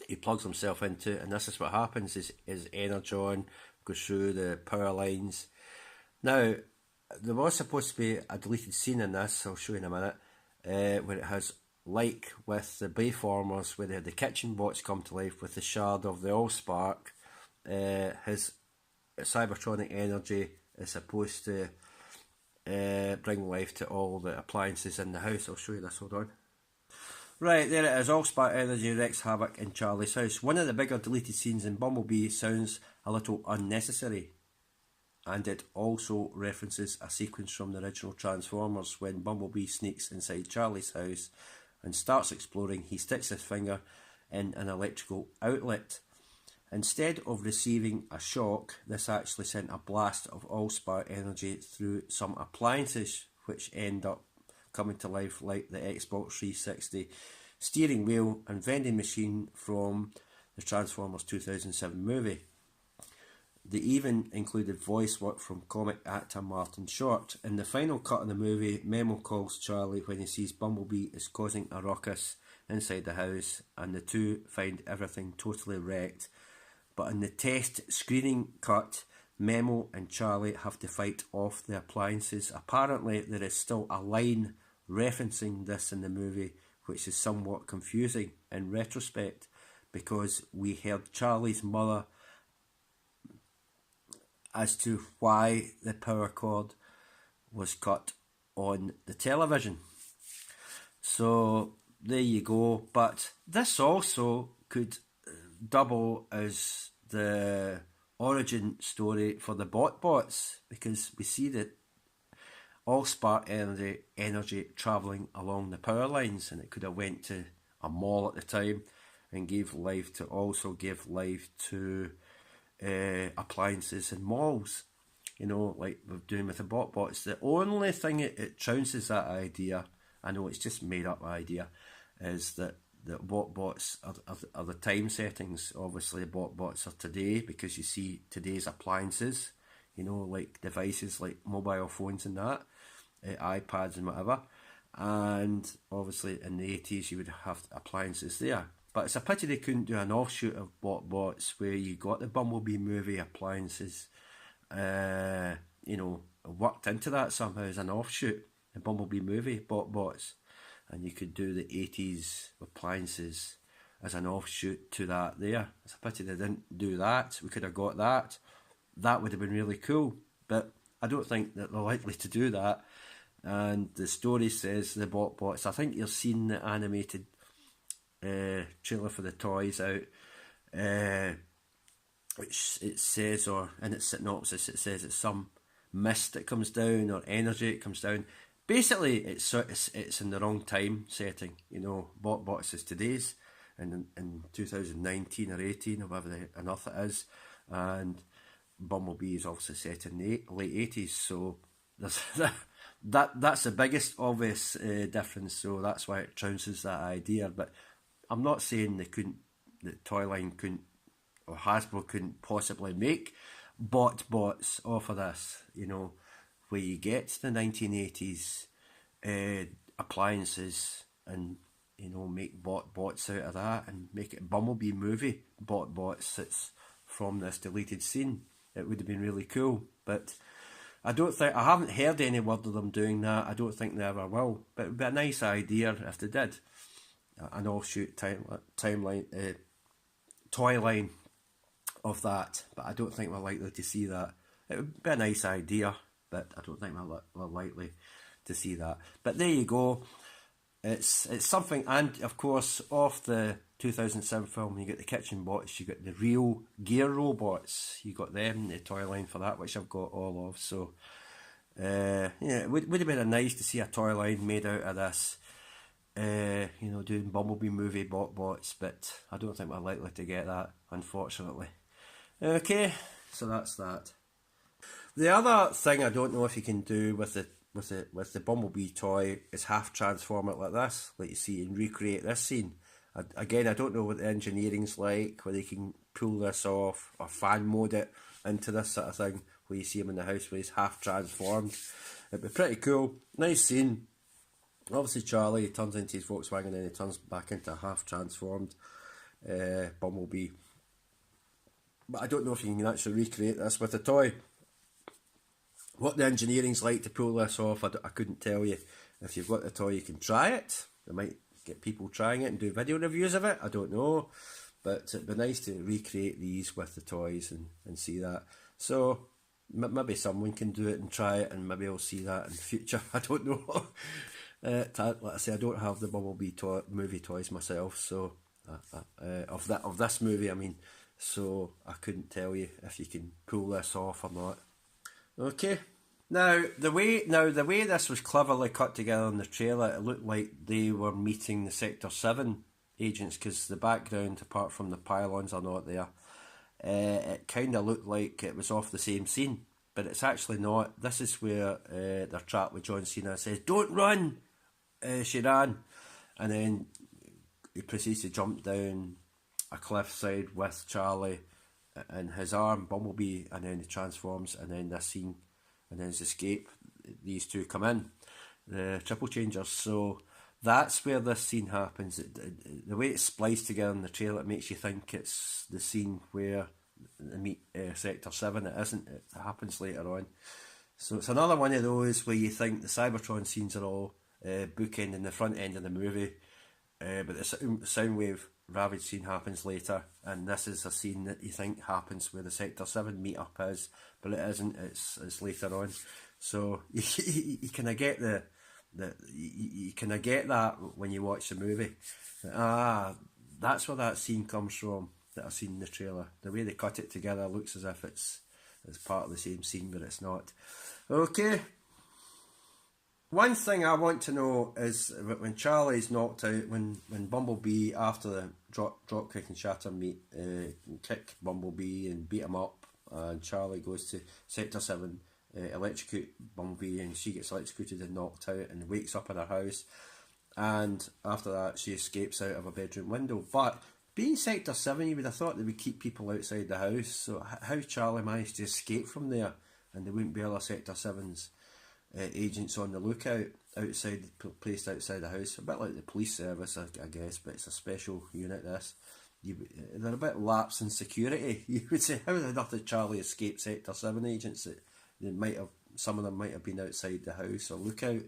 He plugs himself into it, and this is what happens: is energon goes through the power lines. Now, there was supposed to be a deleted scene in this, I'll show you in a minute, where it has, like with the Bayformers, where they had the kitchen bots come to life with the shard of the Allspark, his cybertronic energy is supposed to bring life to all the appliances in the house. I'll show you this, hold on. Right, there it is, Allspark energy wreaks havoc in Charlie's house. One of the bigger deleted scenes in Bumblebee sounds a little unnecessary, and it also references a sequence from the original Transformers when Bumblebee sneaks inside Charlie's house and starts exploring. He sticks his finger in an electrical outlet. Instead of receiving a shock, this actually sent a blast of Allspark energy through some appliances, which end up coming to life like the Xbox 360 steering wheel and vending machine from the Transformers 2007 movie. They even included voice work from comic actor Martin Short. In the final cut of the movie, Memo calls Charlie when he sees Bumblebee is causing a ruckus inside the house, and the two find everything totally wrecked. But in the test screening cut, Memo and Charlie have to fight off the appliances. Apparently, there is still a line referencing this in the movie, which is somewhat confusing in retrospect, because we heard Charlie's mother as to why the power cord was cut on the television. So there you go. But this also could double as the origin story for the bots, because we see that Allspark energy travelling along the power lines, and it could have went to a mall at the time and give life to appliances in malls, you know, like we're doing with the bots. The only thing it trounces that idea, I know it's just made up idea, is that the bots are the time settings. Obviously bots are today, because you see today's appliances, you know, like devices like mobile phones and that, iPads and whatever, and obviously in the 80s you would have appliances there. But it's a pity they couldn't do an offshoot of bots where you got the Bumblebee movie appliances, you know, worked into that somehow as an offshoot, the Bumblebee movie bots, and you could do the 80s appliances as an offshoot to that there. It's a pity they didn't do that. We could have got that. That would have been really cool, but I don't think that they're likely to do that. And the story says the bots, I think you've seen the animated trailer for the toys out, which it says, or in its synopsis it says it's some mist that comes down or energy that comes down. Basically it's in the wrong time setting, you know. Bots is today's, and in 2019 or 18 or whatever on earth it is, and Bumblebee is obviously set in the late 80s, so there's that's the biggest obvious difference, so that's why it trounces that idea. But I'm not saying the toy line couldn't, or Hasbro couldn't possibly make bots off of this, you know, where you get the 1980s appliances and, you know, make bots out of that and make it Bumblebee movie bots that's from this deleted scene. It would have been really cool, but I haven't heard any word of them doing that. I don't think they ever will, but it would be a nice idea if they did an offshoot timeline, toy line of that, but I don't think we're likely to see that. It would be a nice idea, but I don't think we're likely to see that. But there you go. It's something, and of course, off the 2007 film, you get the kitchen bots, you got the real gear robots, you got them, the toy line for that, which I've got all of. So, yeah, it would have been nice to see a toy line made out of this, you know, doing Bumblebee movie bots, but I don't think we're likely to get that, unfortunately. Okay, so that's that. The other thing I don't know if you can do with the Bumblebee toy is half transform it like this, like you see, and recreate this scene. Again, I don't know what the engineering's like, whether you can pull this off or fan mode it into this sort of thing, where you see him in the house where he's half transformed. It'd be pretty cool. Nice scene. Obviously Charlie, he turns into his Volkswagen and then he turns back into a half transformed Bumblebee. but I don't know if you can actually recreate this with a toy. What the engineering's like to pull this off, I couldn't tell you. If you've got the toy, you can try it. They might get people trying it and do video reviews of it, I don't know. But it'd be nice to recreate these with the toys and see that. So maybe someone can do it and try it, and maybe I'll see that in the future. I don't know. Like I say, I don't have the Bumblebee movie toys myself, so of this movie, I mean, so I couldn't tell you if you can pull this off or not. Okay. Now the way this was cleverly cut together in the trailer, it looked like they were meeting the Sector 7 agents, because the background, apart from the pylons, are not there. It kind of looked like it was off the same scene, but it's actually not. This is where they're trapped with John Cena. Says, "Don't run!" She ran, and then he proceeds to jump down a cliffside with Charlie in his arm, Bumblebee, and then he transforms, and then this scene, and then his escape. These two come in, the triple changers. So that's where this scene happens. The way it's spliced together in the trailer, it makes you think it's the scene where they meet Sector 7. It isn't. It happens later on. So it's another one of those where you think the Cybertron scenes are all bookending the front end of the movie, but the Soundwave Ravage scene happens later, and this is a scene that you think happens where the Sector 7 meet-up is, but it isn't. It's later on. So you kind of get you kind of get that when you watch the movie. That's where that scene comes from that I've seen in the trailer. The way they cut it together looks as if it's part of the same scene, but it's not. Okay. One thing I want to know is when Charlie's knocked out, when Bumblebee, after the Dropkick and Shatter meet, kick Bumblebee and beat him up, and Charlie goes to Sector 7, electrocute Bumblebee, and she gets electrocuted and knocked out and wakes up in her house, and after that she escapes out of a bedroom window. But being Sector 7, you would have thought they would keep people outside the house, so how Charlie managed to escape from there and there wouldn't be other Sector 7's agents on the lookout outside, placed outside the house, a bit like the police service, I guess, but it's a special unit. This, they're a bit lapse in security. You would say, how the earth did Charlie escape Sector 7 agents? Some of them might have been outside the house or lookout.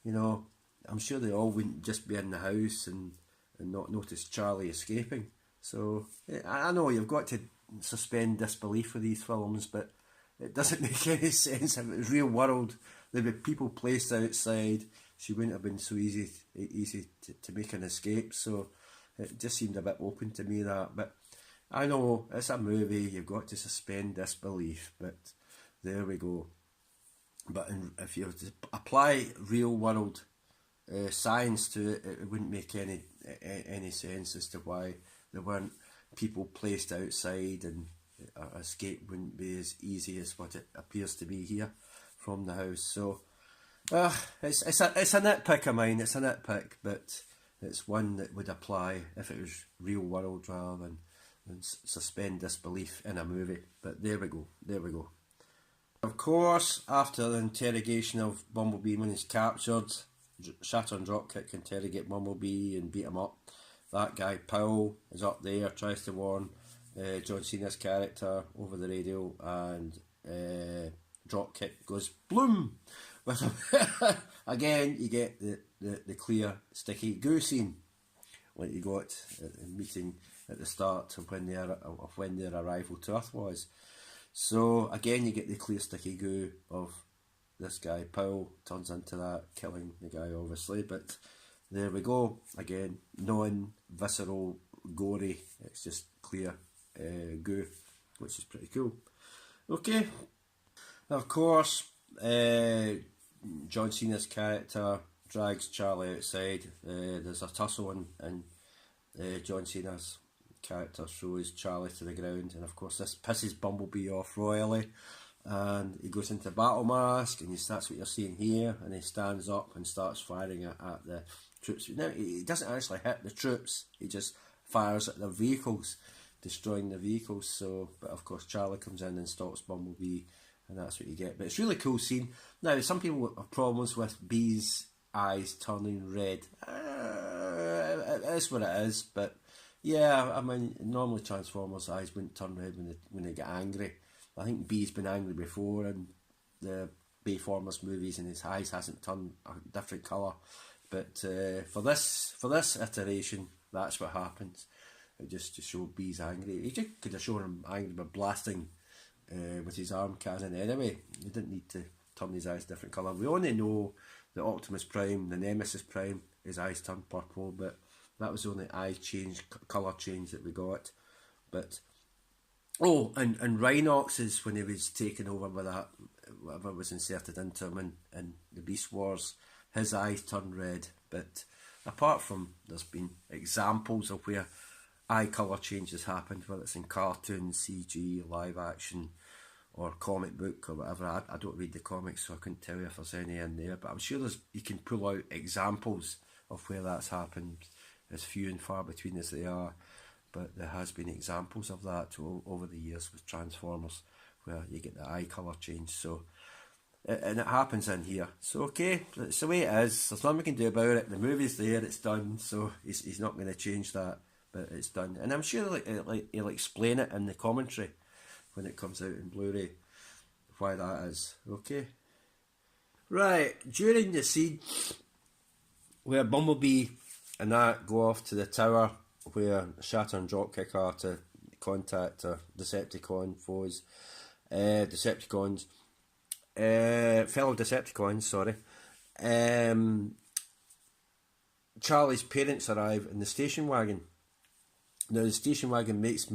You know, I'm sure they all wouldn't just be in the house and not notice Charlie escaping. So I know you've got to suspend disbelief with these films, but it doesn't make any sense. If it was real world, there'd be people placed outside. She wouldn't have been so easy to make an escape. So it just seemed a bit open to me, that. But I know it's a movie. You've got to suspend disbelief. But there we go. But if you apply real world science to it, it wouldn't make any sense as to why there weren't people placed outside, and escape wouldn't be as easy as what it appears to be here from the house. So it's a nitpick of mine. It's a nitpick, but it's one that would apply if it was real world rather than suspend disbelief in a movie. But there we go. Of course, after the interrogation of Bumblebee, when he's captured, Shatter and Dropkick interrogate Bumblebee and beat him up. That guy Powell is up there, tries to warn John Cena's character over the radio, and Dropkick goes bloom with him. Again, you get the clear sticky goo scene like you got at the meeting at the start of when their arrival to Earth was. So again, you get the clear sticky goo of this guy Powell turns into that, killing the guy obviously. But there we go again, non-visceral, gory. It's just clear goo, which is pretty cool. Okay, of course, John Cena's character drags Charlie outside. There's a tussle, and John Cena's character throws Charlie to the ground, and of course this pisses Bumblebee off royally, and he goes into battle mask, and that's what you're seeing here, and he stands up and starts firing at the troops. Now he doesn't actually hit the troops, he just fires at their vehicles, destroying the vehicles. So, but of course Charlie comes in and stops Bumblebee, and that's what you get. But it's a really cool scene. Now some people have problems with Bee's eyes turning red. It is what it is, but Yeah, I mean, normally Transformers' eyes wouldn't turn red when they get angry. I think B's been angry before in the Bayformers movies, and his eyes hasn't turned a different colour. But for this iteration, that's what happens. It just to show B's angry. He just could have shown him angry by blasting with his arm cannon anyway. He didn't need to turn his eyes different colour. We only know the Optimus Prime, the Nemesis Prime, his eyes turned purple, but that was the only eye change, colour change that we got. But oh, and Rhinox's, when he was taken over by that, whatever was inserted into him in the Beast Wars, his eyes turned red. But apart from, there's been examples of where eye colour changes happened, whether it's in cartoon, CG, live action, or comic book or whatever. I don't read the comics, so I couldn't tell you if there's any in there, but I'm sure you can pull out examples of where that's happened, as few and far between as they are, but there has been examples of that over the years with Transformers, where you get the eye colour change. So, and it happens in here. So okay, it's the way it is. There's nothing we can do about it. The movie's there, it's done. So he's not going to change that, but it's done. And I'm sure he'll explain it in the commentary when it comes out in Blu-ray why that is. Okay. Right, during the scene where Bumblebee and that go off to the tower where Shatter and Dropkick are to contact their Decepticon foes, Decepticons, fellow Decepticons, sorry. Charlie's parents arrive in the station wagon. Now the station wagon makes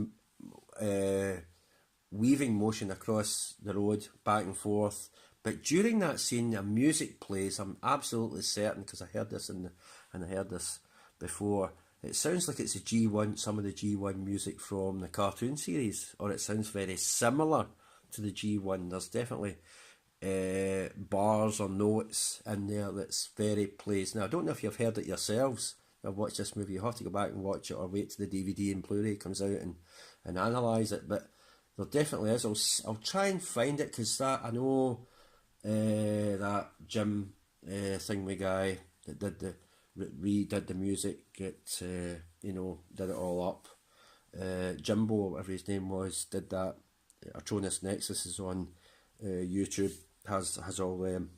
weaving motion across the road, back and forth. But during that scene, a music plays. I'm absolutely certain, because I heard this and I heard this before. It sounds like it's a G1, some of the G1 music from the cartoon series, or it sounds very similar to the G1. There's definitely bars or notes in there that's very plays. Now, I don't know if you've heard it yourselves. I've watched this movie. You have to go back and watch it, or wait till the DVD and Blu-ray comes out and analyse it. But there definitely is. I'll try and find it, because that, I know that Jim Thingy guy that redid the music, did it all up. Jimbo, whatever his name was, did that. Atronus Nexus is on YouTube, has all them.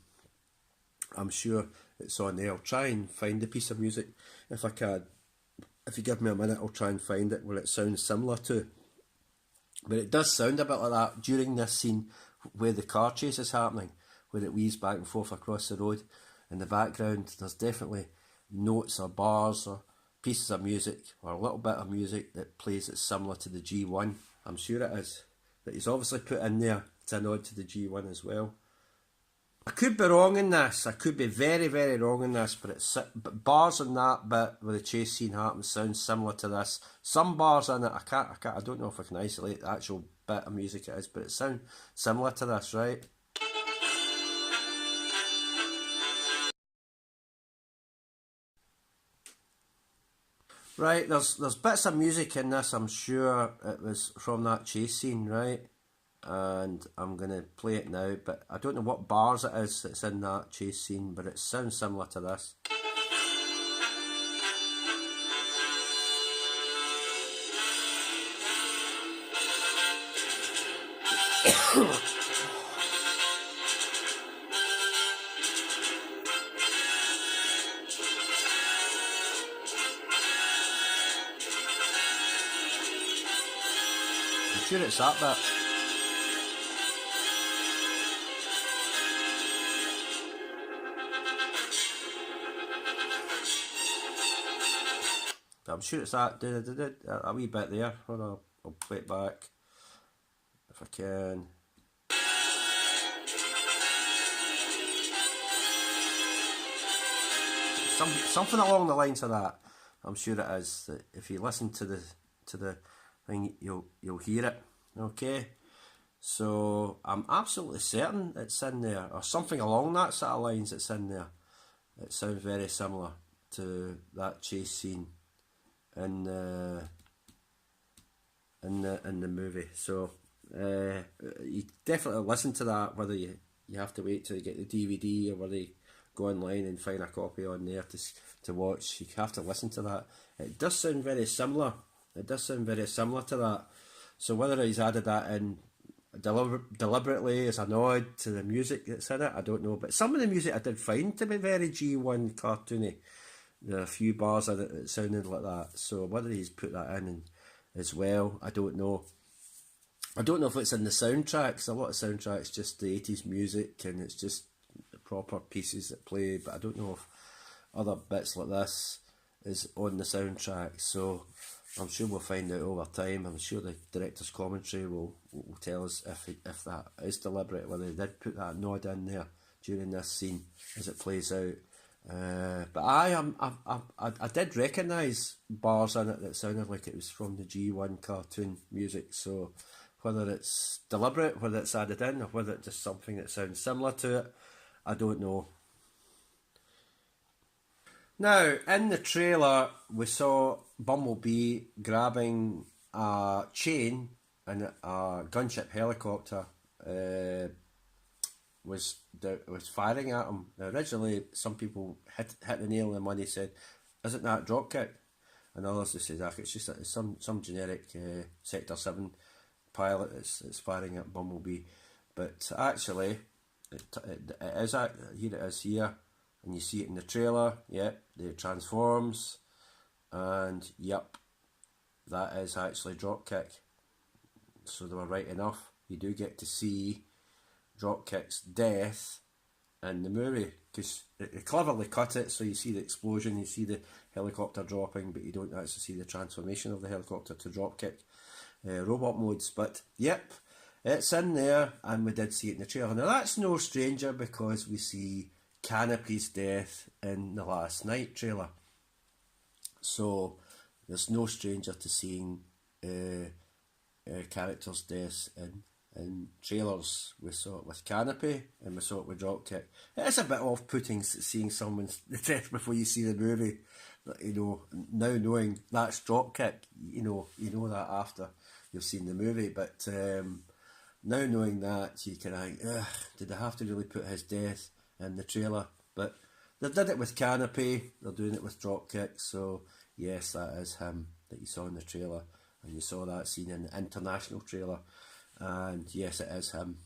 I'm sure it's on there. I'll try and find the piece of music if I can. If you give me a minute, I'll try and find it where it sounds similar to. But it does sound a bit like that during this scene where the car chase is happening, where it weaves back and forth across the road. In the background, there's definitely notes or bars or pieces of music, or a little bit of music that plays that's similar to the G1. I'm sure it is. That he's obviously put in there to nod to the G1 as well. I could be wrong in this. I could be very, very wrong in this, but bars in that bit where the chase scene happens sounds similar to this. Some bars in it, I don't know if I can isolate the actual bit of music it is, but it sounds similar to this, right? Right, there's bits of music in this. I'm sure it was from that chase scene, right? And I'm going to play it now, but I don't know what bars it is that's in that chase scene, but it sounds similar to this. I'm sure it's that bit. I'm sure it's that a wee bit there. Hold on, I'll play it back if I can. Something along the lines of that. I'm sure it is. That if you listen to the thing, you'll hear it. Okay, so I'm absolutely certain it's in there, or something along that sort of lines. It's in there. It sounds very similar to that chase scene in the movie. So you definitely listen to that, whether you have to wait till you get the DVD or whether you go online and find a copy on there to watch. You have to listen to that. It does sound very similar It does sound very similar to that. So whether he's added that in deliberately as a nod to the music that's in it, I don't know. But some of the music I did find to be very G1 cartoony. There are a few bars in it that sounded like that. So whether he's put that in as well, I don't know. I don't know if it's in the soundtracks. A lot of soundtracks just the 80s music and it's just proper pieces that play, but I don't know if other bits like this is on the soundtrack. So I'm sure we'll find out over time. I'm sure the director's commentary will tell us if that is deliberate, whether they did put that nod in there during this scene as it plays out. But I did recognise bars in it that sounded like it was from the G1 cartoon music. So whether it's deliberate, whether it's added in, or whether it's just something that sounds similar to it, I don't know. Now, in the trailer, we saw Bumblebee grabbing a chain and a gunship helicopter was firing at him. Now, originally, some people hit the nail on the money, said, "Isn't that dropkick?" And others they said, "It's just some generic Sector 7 pilot that's firing at Bumblebee." But actually, it is here. It is here. And you see it in the trailer, yep, it transforms, and yep, that is actually Dropkick. So they were right enough. You do get to see Dropkick's death in the movie, because they cleverly cut it, so you see the explosion, you see the helicopter dropping, but you don't actually see the transformation of the helicopter to Dropkick robot modes. But yep, it's in there, and we did see it in the trailer. Now that's no stranger, because we see Canopy's death in the Last Night trailer. So there's no stranger to seeing characters' deaths in trailers. We saw it with Canopy and we saw it with Dropkick. It is a bit off-putting seeing someone's death before you see the movie. You know, now knowing that's Dropkick, you know that after you've seen the movie. But now knowing that, you can think, did they have to really put his death in the trailer? But they did it with Canopy, they're doing it with Dropkick, so yes, that is him that you saw in the trailer, and you saw that scene in the international trailer, and yes, it is him,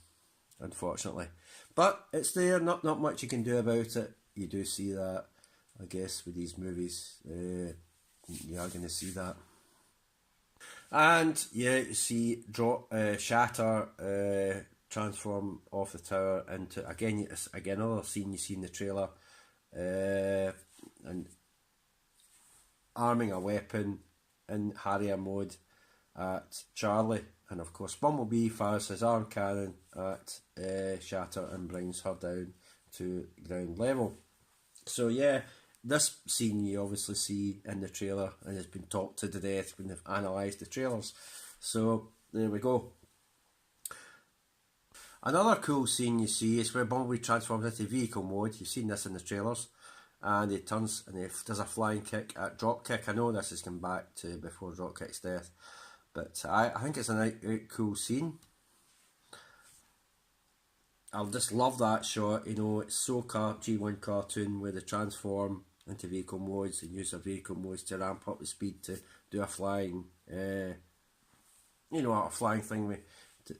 unfortunately. But it's there, not much you can do about it. You do see that, I guess, with these movies, you are going to see that. And yeah, you see Shatter transform off the tower into again another scene you see in the trailer, and arming a weapon in Harrier mode at Charlie, and of course Bumblebee fires his arm cannon at Shatter and brings her down to ground level. So yeah, this scene you obviously see in the trailer and has been talked to death when they've analysed the trailers. So there we go. Another cool scene you see is where Bumblebee transforms into vehicle mode. You've seen this in the trailers, and he turns and he does a flying kick at Dropkick. I know this has come back to before Dropkick's death, but I think it's a cool scene. I just love that shot. You know, it's so G1 cartoon where they transform into vehicle modes and use their vehicle modes to ramp up the speed to do a flying, a flying thing with.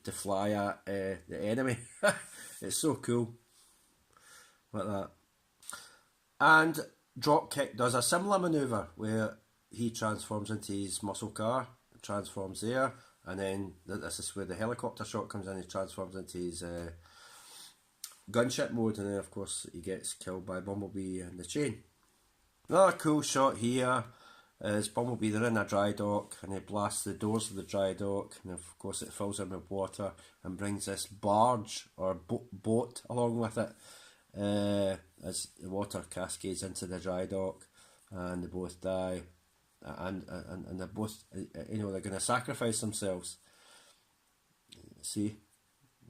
To fly at the enemy. It's so cool like that. And Dropkick does a similar manoeuvre where he transforms into his muscle car, transforms there, and then this is where the helicopter shot comes in. He transforms into his gunship mode, and then of course he gets killed by Bumblebee and the chain. Another cool shot here is Bumblebee, they're in a dry dock and he blasts the doors of the dry dock, and of course it fills in with water and brings this barge or boat along with it as the water cascades into the dry dock, and they both die, and they're both, they're going to sacrifice themselves. See,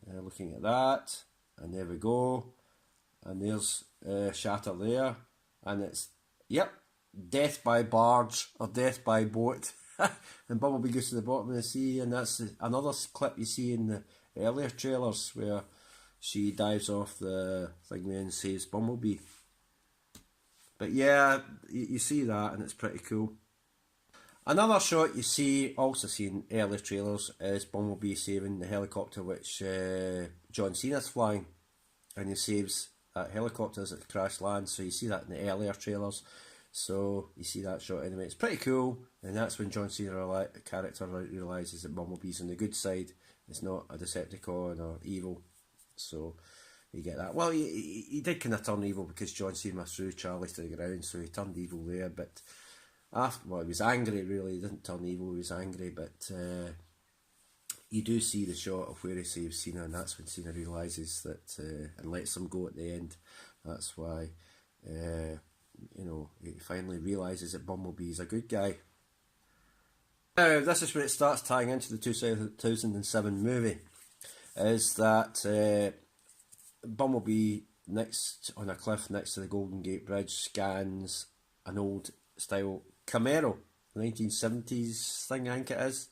looking at that, and there we go, and there's Shatter there, and it's, yep, death by barge or death by boat. And Bumblebee goes to the bottom of the sea, and that's another clip you see in the earlier trailers where she dives off the thing and saves Bumblebee. But yeah, you see that, and it's pretty cool. Another shot you see, also seen early trailers, is Bumblebee saving the helicopter which John Cena's flying, and he saves that helicopter as it crash lands. So you see that in the earlier trailers. So you see that shot anyway. It's pretty cool, and that's when John Cena character realises that Bumblebee's on the good side. It's not a Decepticon or evil. So you get that. Well, he did kind of turn evil because John Cena threw Charlie to the ground, so he turned evil there. But after, well, he was angry really. He didn't turn evil. He was angry, but you do see the shot of where he saves Cena, and that's when Cena realises that and lets him go at the end. That's why you know, he finally realises that Bumblebee is a good guy. Now, this is where it starts tying into the 2007 movie. Is that Bumblebee on a cliff next to the Golden Gate Bridge scans an old style Camaro, 1970s thing I think it is,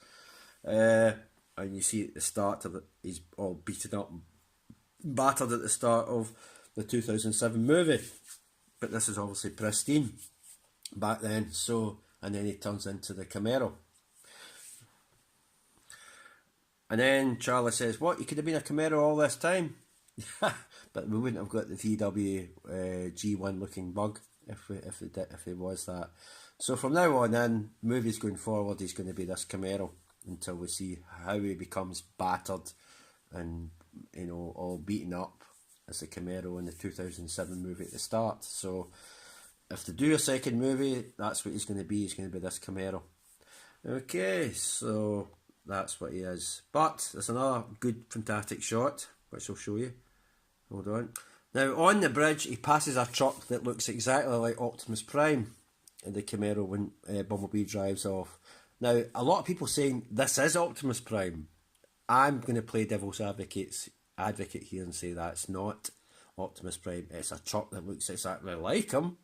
and you see at the start of it, he's all beaten up and battered at the start of the 2007 movie, but this is obviously pristine back then. So, and then he turns into the Camaro. And then Charlie says, "What, you could have been a Camaro all this time?" But we wouldn't have got the VW G1 looking bug if it was that. So from now on in, movies going forward, he's going to be this Camaro until we see how he becomes battered and, you know, all beaten up as the Camaro in the 2007 movie at the start. So if they do a second movie, that's what he's going to be. He's going to be this Camaro. Okay, so that's what he is. But there's another good, fantastic shot, which I'll show you. Hold on. Now, on the bridge, he passes a truck that looks exactly like Optimus Prime in the Camaro when Bumblebee drives off. Now, a lot of people saying this is Optimus Prime. I'm going to play devil's advocate here and say that's not Optimus Prime. It's a truck that looks exactly like him,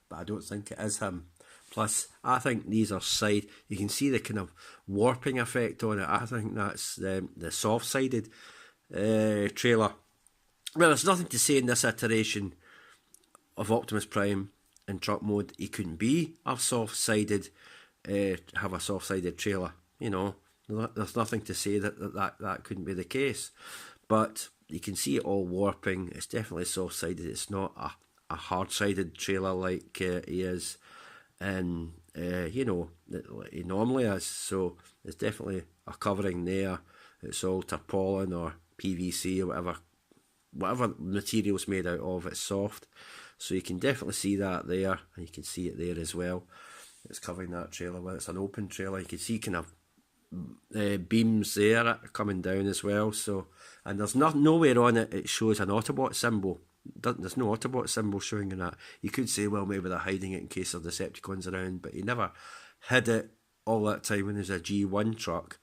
but I don't think it is him. Plus, I think these are side. You can see the kind of warping effect on it. I think that's the soft-sided trailer. Well, there's nothing to say in this iteration of Optimus Prime in truck mode. He couldn't be a soft-sided, have a soft-sided trailer. You know, there's nothing to say that couldn't be the case. But you can see it all warping. It's definitely soft-sided. It's not a hard-sided trailer like he is, and you know, he normally is. So there's definitely a covering there. It's all tarpaulin or PVC or whatever material's made out of. It's soft, so you can definitely see that there, and you can see it there as well. It's covering that trailer. Well, it's an open trailer. You can see kind of beams there coming down as well. So, and there's nowhere on it it shows an Autobot symbol. There's no Autobot symbol showing in that. You could say, well, maybe they're hiding it in case of Decepticons around, but he never hid it all that time when there's a G1 truck.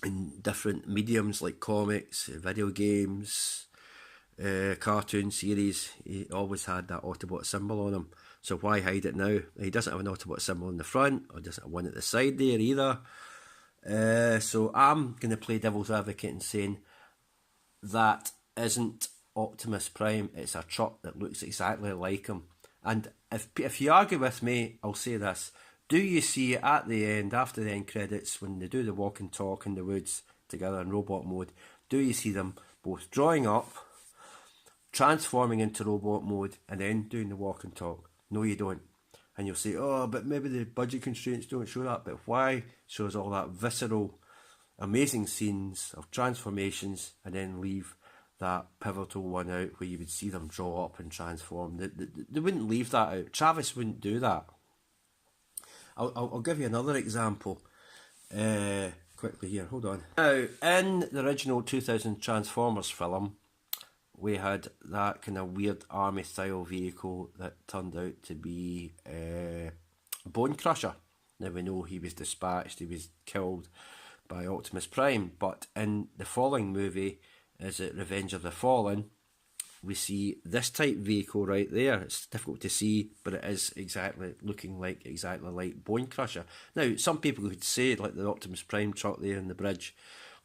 In different mediums like comics, video games, cartoon series, he always had that Autobot symbol on him. So why hide it now? He doesn't have an Autobot symbol in the front, or doesn't have one at the side there either. So I'm going to play devil's advocate and saying that isn't Optimus Prime. It's a truck that looks exactly like him. And if you argue with me, I'll say this. Do you see at the end, after the end credits, when they do the walk and talk in the woods together in robot mode, do you see them both drawing up, transforming into robot mode, and then doing the walk and talk? No, you don't. And you'll say, oh, but maybe the budget constraints don't show that. But why shows all that visceral, amazing scenes of transformations and then leave that pivotal one out where you would see them draw up and transform? They wouldn't leave that out. Travis wouldn't do that. I'll give you another example quickly here. Hold on. Now, in the original 2000 Transformers film, we had that kind of weird army-style vehicle that turned out to be Bone Crusher. Now we know he was dispatched, he was killed by Optimus Prime, but in the following movie, is it Revenge of the Fallen, we see this type vehicle right there. It's difficult to see, but it is looking exactly like Bone Crusher. Now, some people could say, like the Optimus Prime truck there in the bridge,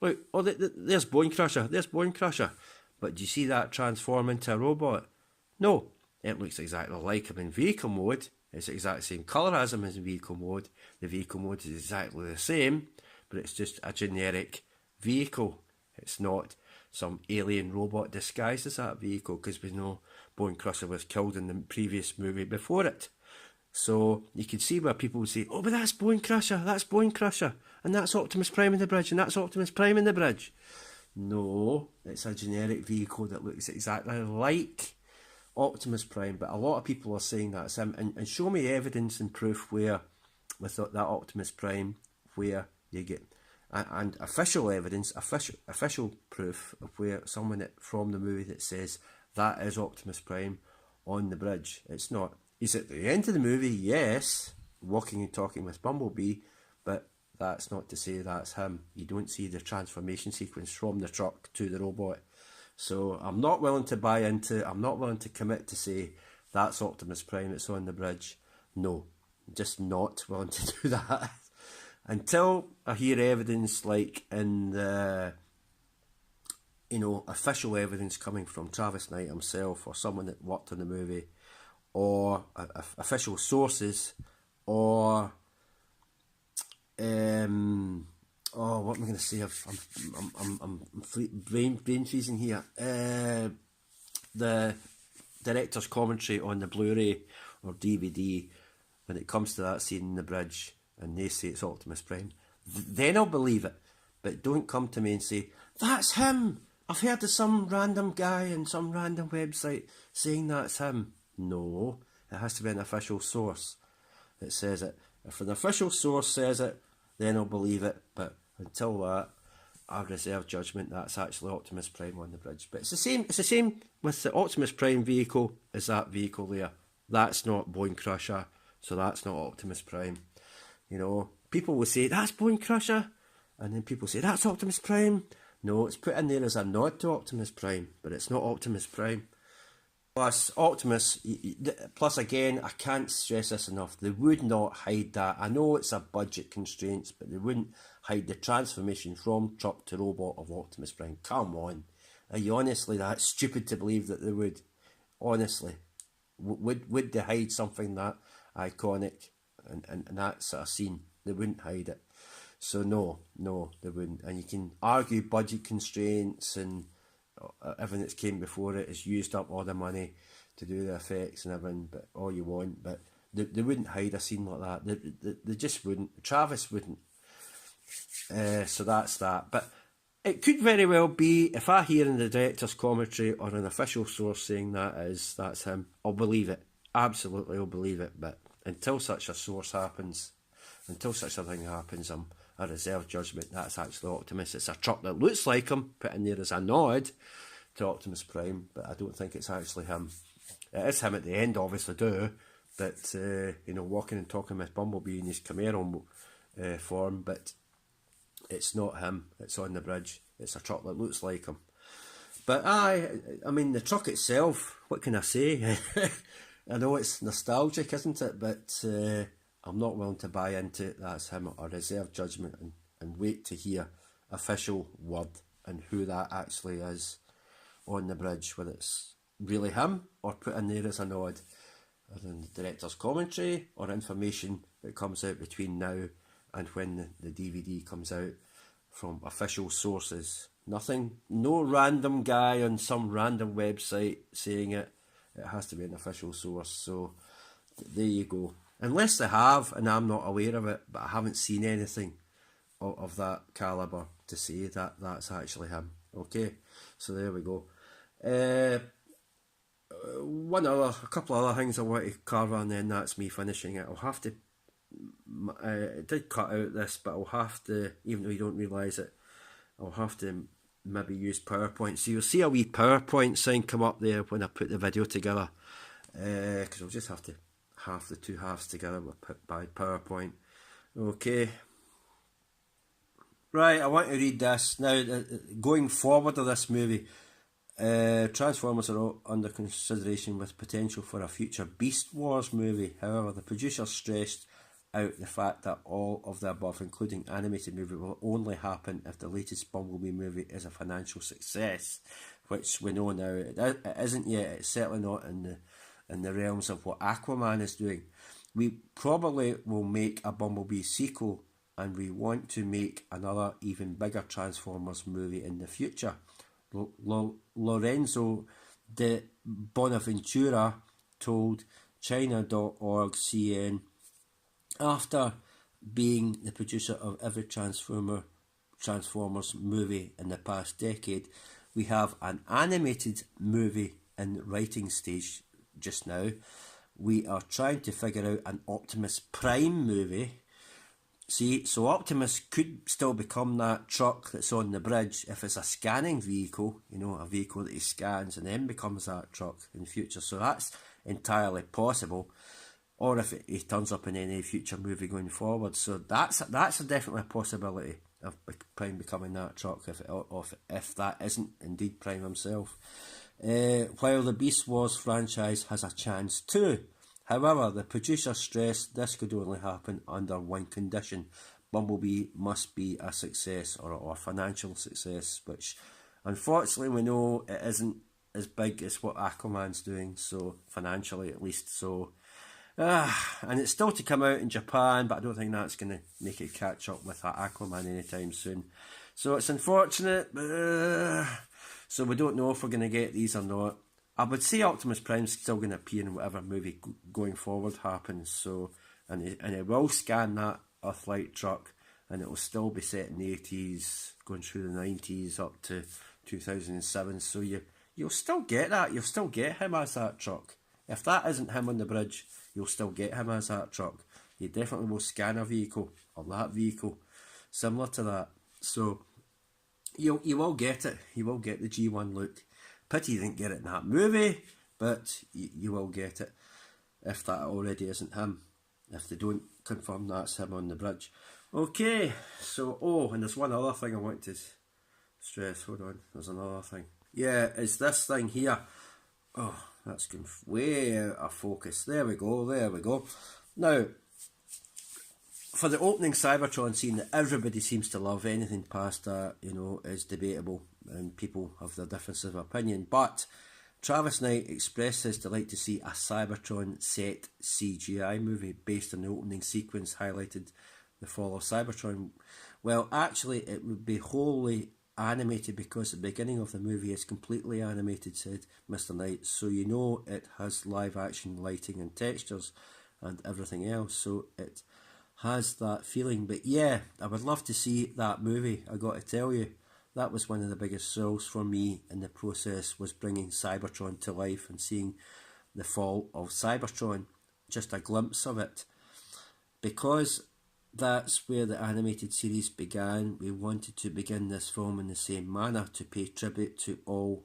look, oh, there's Bone Crusher, there's Bone Crusher. But do you see that transform into a robot? No, it looks exactly like him in vehicle mode. It's the exact same colour as him as the vehicle mode. The vehicle mode is exactly the same, but it's just a generic vehicle. It's not some alien robot disguised as that vehicle, because we know Bone Crusher was killed in the previous movie before it. So you can see where people would say, oh, but that's Bone Crusher, and that's Optimus Prime in the bridge, and that's Optimus Prime in the bridge. No, it's a generic vehicle that looks exactly like Optimus Prime, but a lot of people are saying that's him, and show me evidence and proof where, with that Optimus Prime, where you get, and official evidence, official proof of where someone from the movie that says that is Optimus Prime on the bridge. It's not. He's at the end of the movie, yes, walking and talking with Bumblebee, but that's not to say that's him. You don't see the transformation sequence from the truck to the robot. So I'm not willing to buy into, I'm not willing to commit to say that's Optimus Prime that's on the bridge. No, I'm just not willing to do that. Until I hear evidence like in the, official evidence coming from Travis Knight himself or someone that worked on the movie, or official sources, or what am I going to say? I'm brain freezing here. The director's commentary on the Blu-ray or DVD, when it comes to that scene in the bridge, and they say it's Optimus Prime, then I'll believe it. But don't come to me and say, that's him! I've heard of some random guy on some random website saying that's him. No, it has to be an official source that says it. If an official source says it, then I'll believe it. But until that, I reserve judgment that's actually Optimus Prime on the bridge. But it's the same. It's the same with the Optimus Prime vehicle as that vehicle there. That's not Bone Crusher, so that's not Optimus Prime. People will say that's Bone Crusher, and then people say that's Optimus Prime. No, it's put in there as a nod to Optimus Prime, but it's not Optimus Prime. Plus, Optimus, plus again, I can't stress this enough, they would not hide that. I know it's a budget constraints, but they wouldn't hide the transformation from truck to robot of Optimus Prime. Come on. Are you honestly that stupid to believe that they would? Honestly. Would they hide something that iconic and that sort of scene? They wouldn't hide it. So no, they wouldn't. And you can argue budget constraints and everything that's came before it has used up all the money to do the effects and everything, but all you want, but they wouldn't hide a scene like that. They just wouldn't. Travis wouldn't. So that's that. But it could very well be, if I hear in the director's commentary or an official source saying that's him, I'll believe it. Absolutely, I'll believe it. But until such a source happens, until such a thing happens, I reserve judgment. That's actually Optimus. It's a truck that looks like him, put in there as a nod to Optimus Prime, but I don't think it's actually him. It is him at the end, obviously, but walking and talking with Bumblebee in his Camaro form, but it's not him. It's on the bridge. It's a truck that looks like him. But I mean, the truck itself, what can I say? I know it's nostalgic, isn't it? But I'm not willing to buy into it. That's him. I reserve judgment and wait to hear official word and who that actually is on the bridge, whether it's really him or put in there as a nod, or in the director's commentary or information that comes out between now and when the DVD comes out from official sources. Nothing, no random guy on some random website saying it. It has to be an official source. So there you go. Unless they have, and I'm not aware of it, but I haven't seen anything of that calibre to say that that's actually him. Okay, so there we go. A couple other things I want to cover, and then that's me finishing it. I'll have to, it did cut out this, but I'll have to, even though you don't realise it, I'll have to maybe use PowerPoint. So you'll see a wee PowerPoint sign come up there when I put the video together, because I'll just have to half the two halves together by PowerPoint. Okay. Right, I want to read this. Now, going forward of this movie, Transformers are under consideration with potential for a future Beast Wars movie. However, the producers stressed out the fact that all of the above, including animated movie, will only happen if the latest Bumblebee movie is a financial success, which we know now it isn't yet. It's certainly not in the realms of what Aquaman is doing. We probably will make a Bumblebee sequel, and we want to make another even bigger Transformers movie in the future. Lorenzo de Bonaventura told China.org.cn, after being the producer of every Transformers movie in the past decade, we have an animated movie in writing stage just now. We are trying to figure out an Optimus Prime movie. See, so Optimus could still become that truck that's on the bridge if it's a scanning vehicle, you know, a vehicle that he scans and then becomes that truck in the future. So that's entirely possible. Or if he turns up in any future movie going forward. So that's definitely a possibility of Prime becoming that truck if that isn't indeed Prime himself. While the Beast Wars franchise has a chance too. However, the producer stressed this could only happen under one condition: Bumblebee must be a success or a financial success, which unfortunately we know it isn't as big as what Aquaman's doing, so financially at least. So, and it's still to come out in Japan, but I don't think that's going to make it catch up with Aquaman anytime soon. So it's unfortunate, so we don't know if we're going to get these or not. I would say Optimus Prime's still going to appear in whatever movie going forward happens. So, and it will scan that Earthlight truck, and it will still be set in the 80s, going through the 90s up to 2007. So you'll still get that. You'll still get him as that truck. If that isn't him on the bridge, you'll still get him as that truck. You definitely will scan a vehicle or that vehicle similar to that. So you will get it. You will get the G1 look. Pity you didn't get it in that movie, but you will get it if that already isn't him. If they don't confirm that's him on the bridge. Okay, so, and there's one other thing I want to stress. Hold on, there's another thing. Yeah, it's this thing here. Oh, that's going way out of focus. There we go. Now, for the opening Cybertron scene that everybody seems to love, anything past that, you know, is debatable and people have their differences of opinion. But Travis Knight expressed his delight to see a Cybertron set CGI movie based on the opening sequence highlighted the fall of Cybertron. Well, actually, it would be wholly animated because the beginning of the movie is completely animated, said Mr. Knight. So you know it has live action lighting and textures and everything else. So it has that feeling. But yeah, I would love to see that movie. I got to tell you, that was one of the biggest thrills for me in the process, was bringing Cybertron to life and seeing the fall of Cybertron, just a glimpse of it. Because that's where the animated series began, we wanted to begin this film in the same manner, to pay tribute to all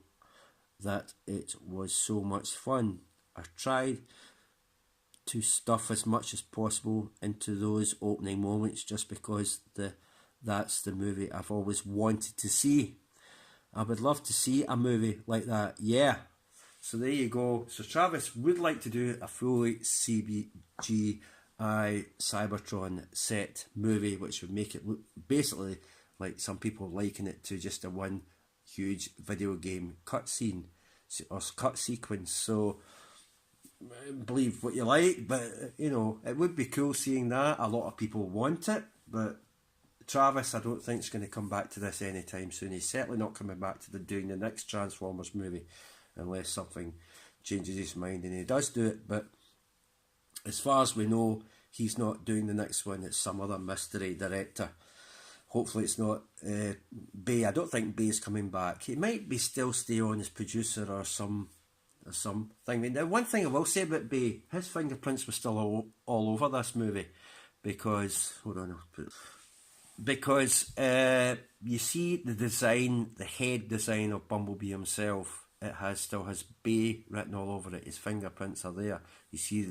that it was so much fun. I tried to stuff as much as possible into those opening moments just because that's the movie I've always wanted to see. I would love to see a movie like that, yeah. So there you go. So Travis would like to do a fully CGI Cybertron set movie, which would make it look basically like some people liken it to just a one huge video game cutscene or cut sequence. So believe what you like, but you know, it would be cool seeing that. A lot of people want it, but Travis, I don't think is going to come back to this anytime soon. He's certainly not coming back to doing the next Transformers movie unless something changes his mind and he does do it. But as far as we know, he's not doing the next one. It's some other mystery director. Hopefully it's not Bay. I don't think Bay's coming back. He might be still stay on as producer or something. I mean, the one thing I will say about Bay, his fingerprints were still all over this movie, because you see the design, the head design of Bumblebee himself. It still has Bay written all over it. His fingerprints are there. You see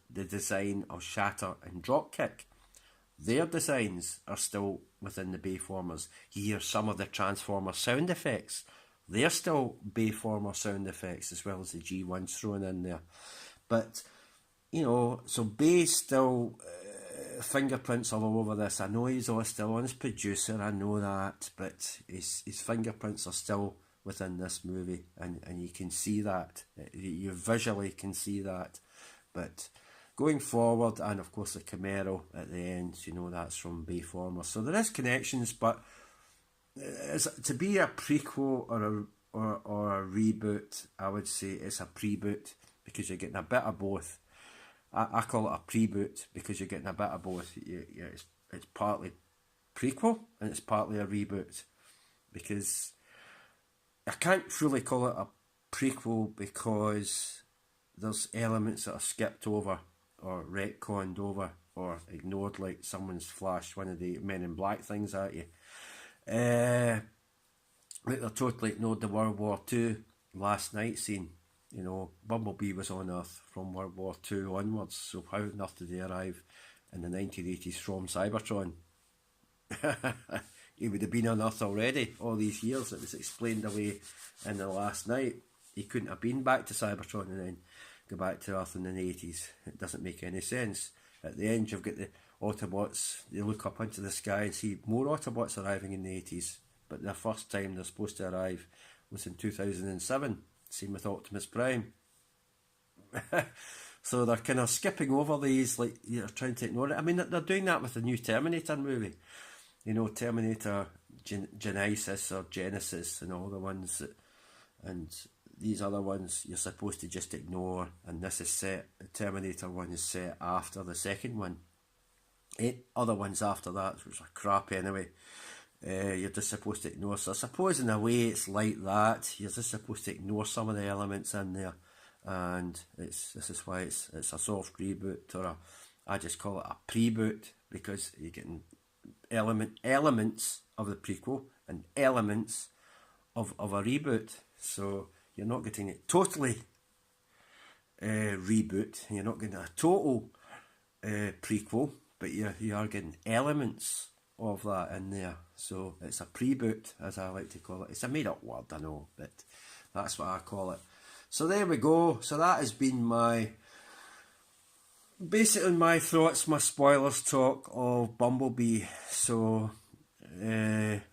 the design of Shatter and Dropkick. Their designs are still within the Bayformers. You hear some of the Transformer sound effects. They're still Bayformer sound effects, as well as the G1s thrown in there. But, you know, so Bay's still fingerprints all over this. I know he's still on as producer, I know that, but his fingerprints are still within this movie, and you can see that. You visually can see that. But going forward, and of course the Camaro at the end, you know, that's from Bayformers. So there is connections, but to be a prequel or a reboot, I would say it's a pre-boot, because you're getting a bit of both. I call it a pre-boot because you're getting a bit of both. It's partly prequel and it's partly a reboot, because I can't fully call it a prequel because there's elements that are skipped over or retconned over or ignored, like someone's flashed one of the Men in Black things at you. Like they totally ignored the World War II last night scene. You know, Bumblebee was on Earth from World War II onwards, so how on earth did he arrive in the 1980s from Cybertron? He would have been on Earth already all these years. It was explained away in the last night. He couldn't have been back to Cybertron and then go back to Earth in the 80s. It doesn't make any sense. At the end, you've got the Autobots. They look up into the sky and see more Autobots arriving in the 80s, but the first time they're supposed to arrive was in 2007. Same with Optimus Prime. So they're kind of skipping over these, like, you're trying to ignore it. I mean, they're doing that with the new Terminator movie. You know, Terminator Genesis or Genesis and all the ones that, and these other ones you're supposed to just ignore. And this is set, the Terminator one is set after the second one. 8 other ones after that, which are crap anyway, you're just supposed to ignore. So I suppose in a way it's like that. You're just supposed to ignore some of the elements in there, and this is why it's a soft reboot, or I just call it a pre-boot, because you're getting elements of the prequel and elements of a reboot. So you're not getting it totally reboot, you're not getting a total prequel, but you are getting elements of that in there. So it's a pre-boot, as I like to call it. It's a made up word, I know, but that's what I call it. So there we go. So that has been basically my thoughts, my spoilers talk of Bumblebee. So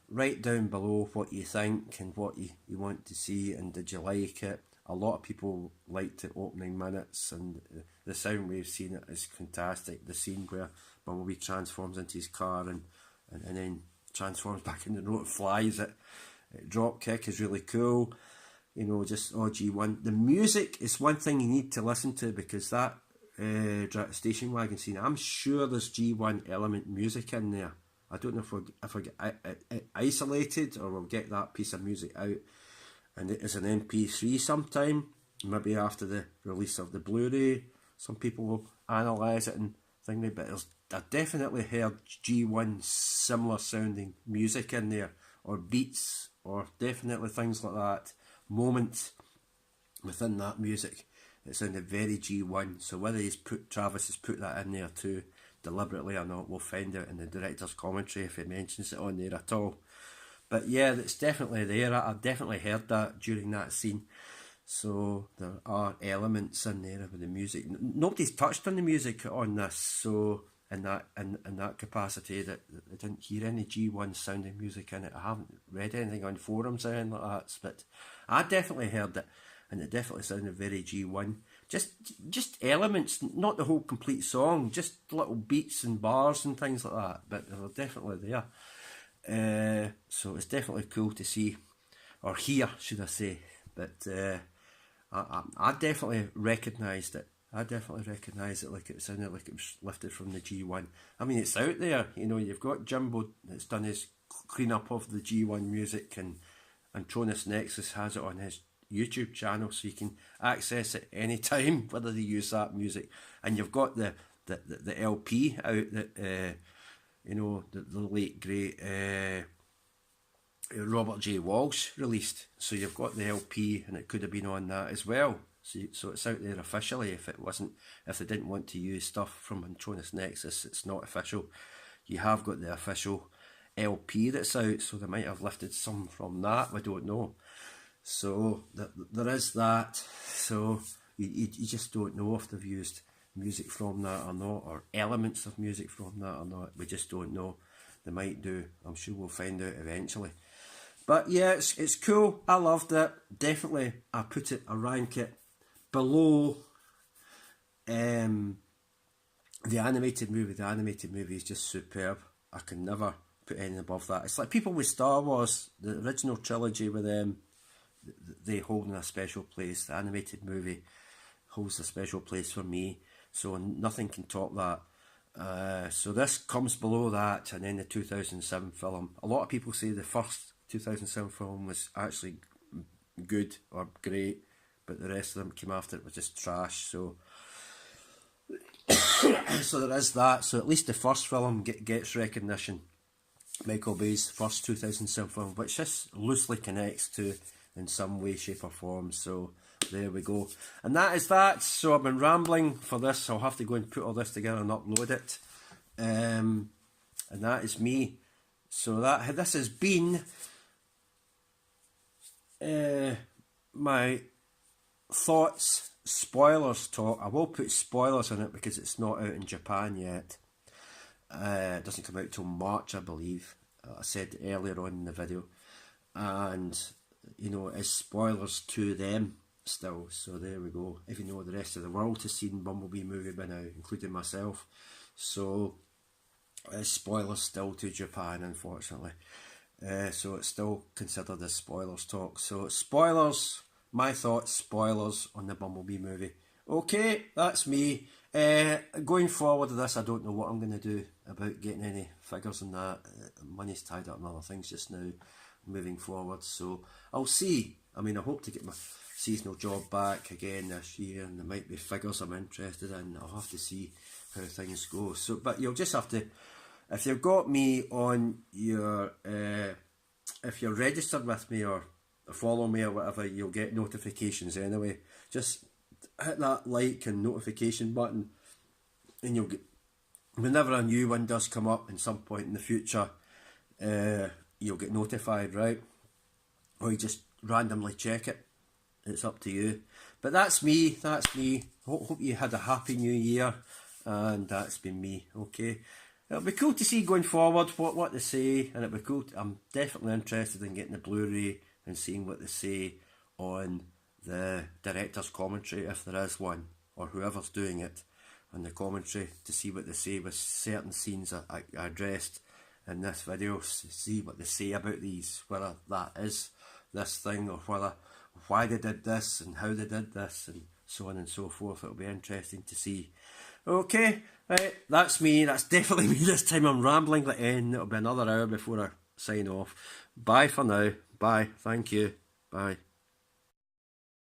write down below what you think and what you want to see, and did you like it. A lot of people liked the opening minutes, and the sound we've seen it is fantastic. The scene where Bumblebee transforms into his car and then transforms back into the road and flies it. Drop kick is really cool. You know, just G1. The music is one thing you need to listen to, because that station wagon scene, I'm sure there's G1 element music in there. I don't know if I get isolated, or we'll get that piece of music out and it is an MP3 sometime, maybe after the release of the Blu-ray. Some people will analyse it and think, but I definitely heard G1 similar sounding music in there, or beats, or definitely things like that, moments within that music. It sounded very G1, so whether Travis has put that in there too, deliberately or not, we'll find out in the director's commentary if he mentions it on there at all. But yeah, it's definitely there. I definitely heard that during that scene. So there are elements in there with the music. Nobody's touched on the music on this, so in that capacity, that I didn't hear any G1 sounding music in it. I haven't read anything on forums or anything like that, but I definitely heard it, and it definitely sounded very G1. Just elements, not the whole complete song, just little beats and bars and things like that, but they're definitely there. So it's definitely cool to see, or hear, should I say. But I definitely recognised it. I definitely recognised it, like it sounded like it was lifted from the G1. I mean, it's out there, you know. You've got Jimbo that's done his clean up of the G1 music, and Tronus Nexus has it on his YouTube channel, so you can access it anytime, whether they use that music. And you've got the LP out that you know, the late great Robert J. Walsh released. So you've got the LP, and it could have been on that as well. So it's out there officially. If they didn't want to use stuff from Antronus Nexus, it's not official. You have got the official LP that's out, so they might have lifted some from that. We don't know. So there is that. So you just don't know if they've used music from that or not, or elements of music from that or not. We just don't know. They might do. I'm sure we'll find out eventually. But yeah, it's cool. I loved it. Definitely, I rank it below the animated movie is just superb. I can never put anything above that. It's like people with Star Wars, the original trilogy with them, they hold in a special place. The animated movie holds a special place for me, so nothing can top that. So this comes below that, and then the 2007 film. A lot of people say the first 2007 film was actually good or great, but the rest of them came after it was just trash. So so there is that. So at least the first film gets recognition. Michael Bay's first 2007 film, which this loosely connects to in some way, shape or form. So there we go. And that is that. So I've been rambling for this. I'll have to go and put all this together and upload it. And that is me. So this has been my thoughts, spoilers talk. I will put spoilers in it because it's not out in Japan yet. It doesn't come out till March, I believe. I said earlier on in the video. And, you know, it's spoilers to them still. So there we go. Even though the rest of the world has seen Bumblebee Movie by now, including myself. So, spoilers still to Japan, unfortunately. So it's still considered as spoilers talk. So spoilers, my thoughts, spoilers on the Bumblebee Movie. Okay, that's me. Going forward with this, I don't know what I'm going to do about getting any figures on that. Money's tied up in other things just now, moving forward. So I'll see. I mean, I hope to get my seasonal job back again this year, and there might be figures I'm interested in. I'll have to see how things go. So, but you'll just have to, if you've got me on your, if you're registered with me or follow me or whatever, you'll get notifications anyway. Just hit that like and notification button, and you'll get, whenever a new one does come up in some point in the future, you'll get notified, right? Or you just randomly check it. It's up to you. But that's me. Hope you had a happy new year, and that's been me. Okay, it'll be cool to see going forward what they say, and it'll be cool. I'm definitely interested in getting the Blu-ray and seeing what they say on the director's commentary, if there is one, or whoever's doing it, on the commentary, to see what they say with certain scenes I addressed in this video, see what they say about these, whether that is this thing, or why they did this, and how they did this, and so on and so forth. It'll be interesting to see. Okay, right, that's me. That's definitely me this time. I'm rambling at the end. It'll be another hour before I sign off. Bye for now. Bye. Thank you. Bye.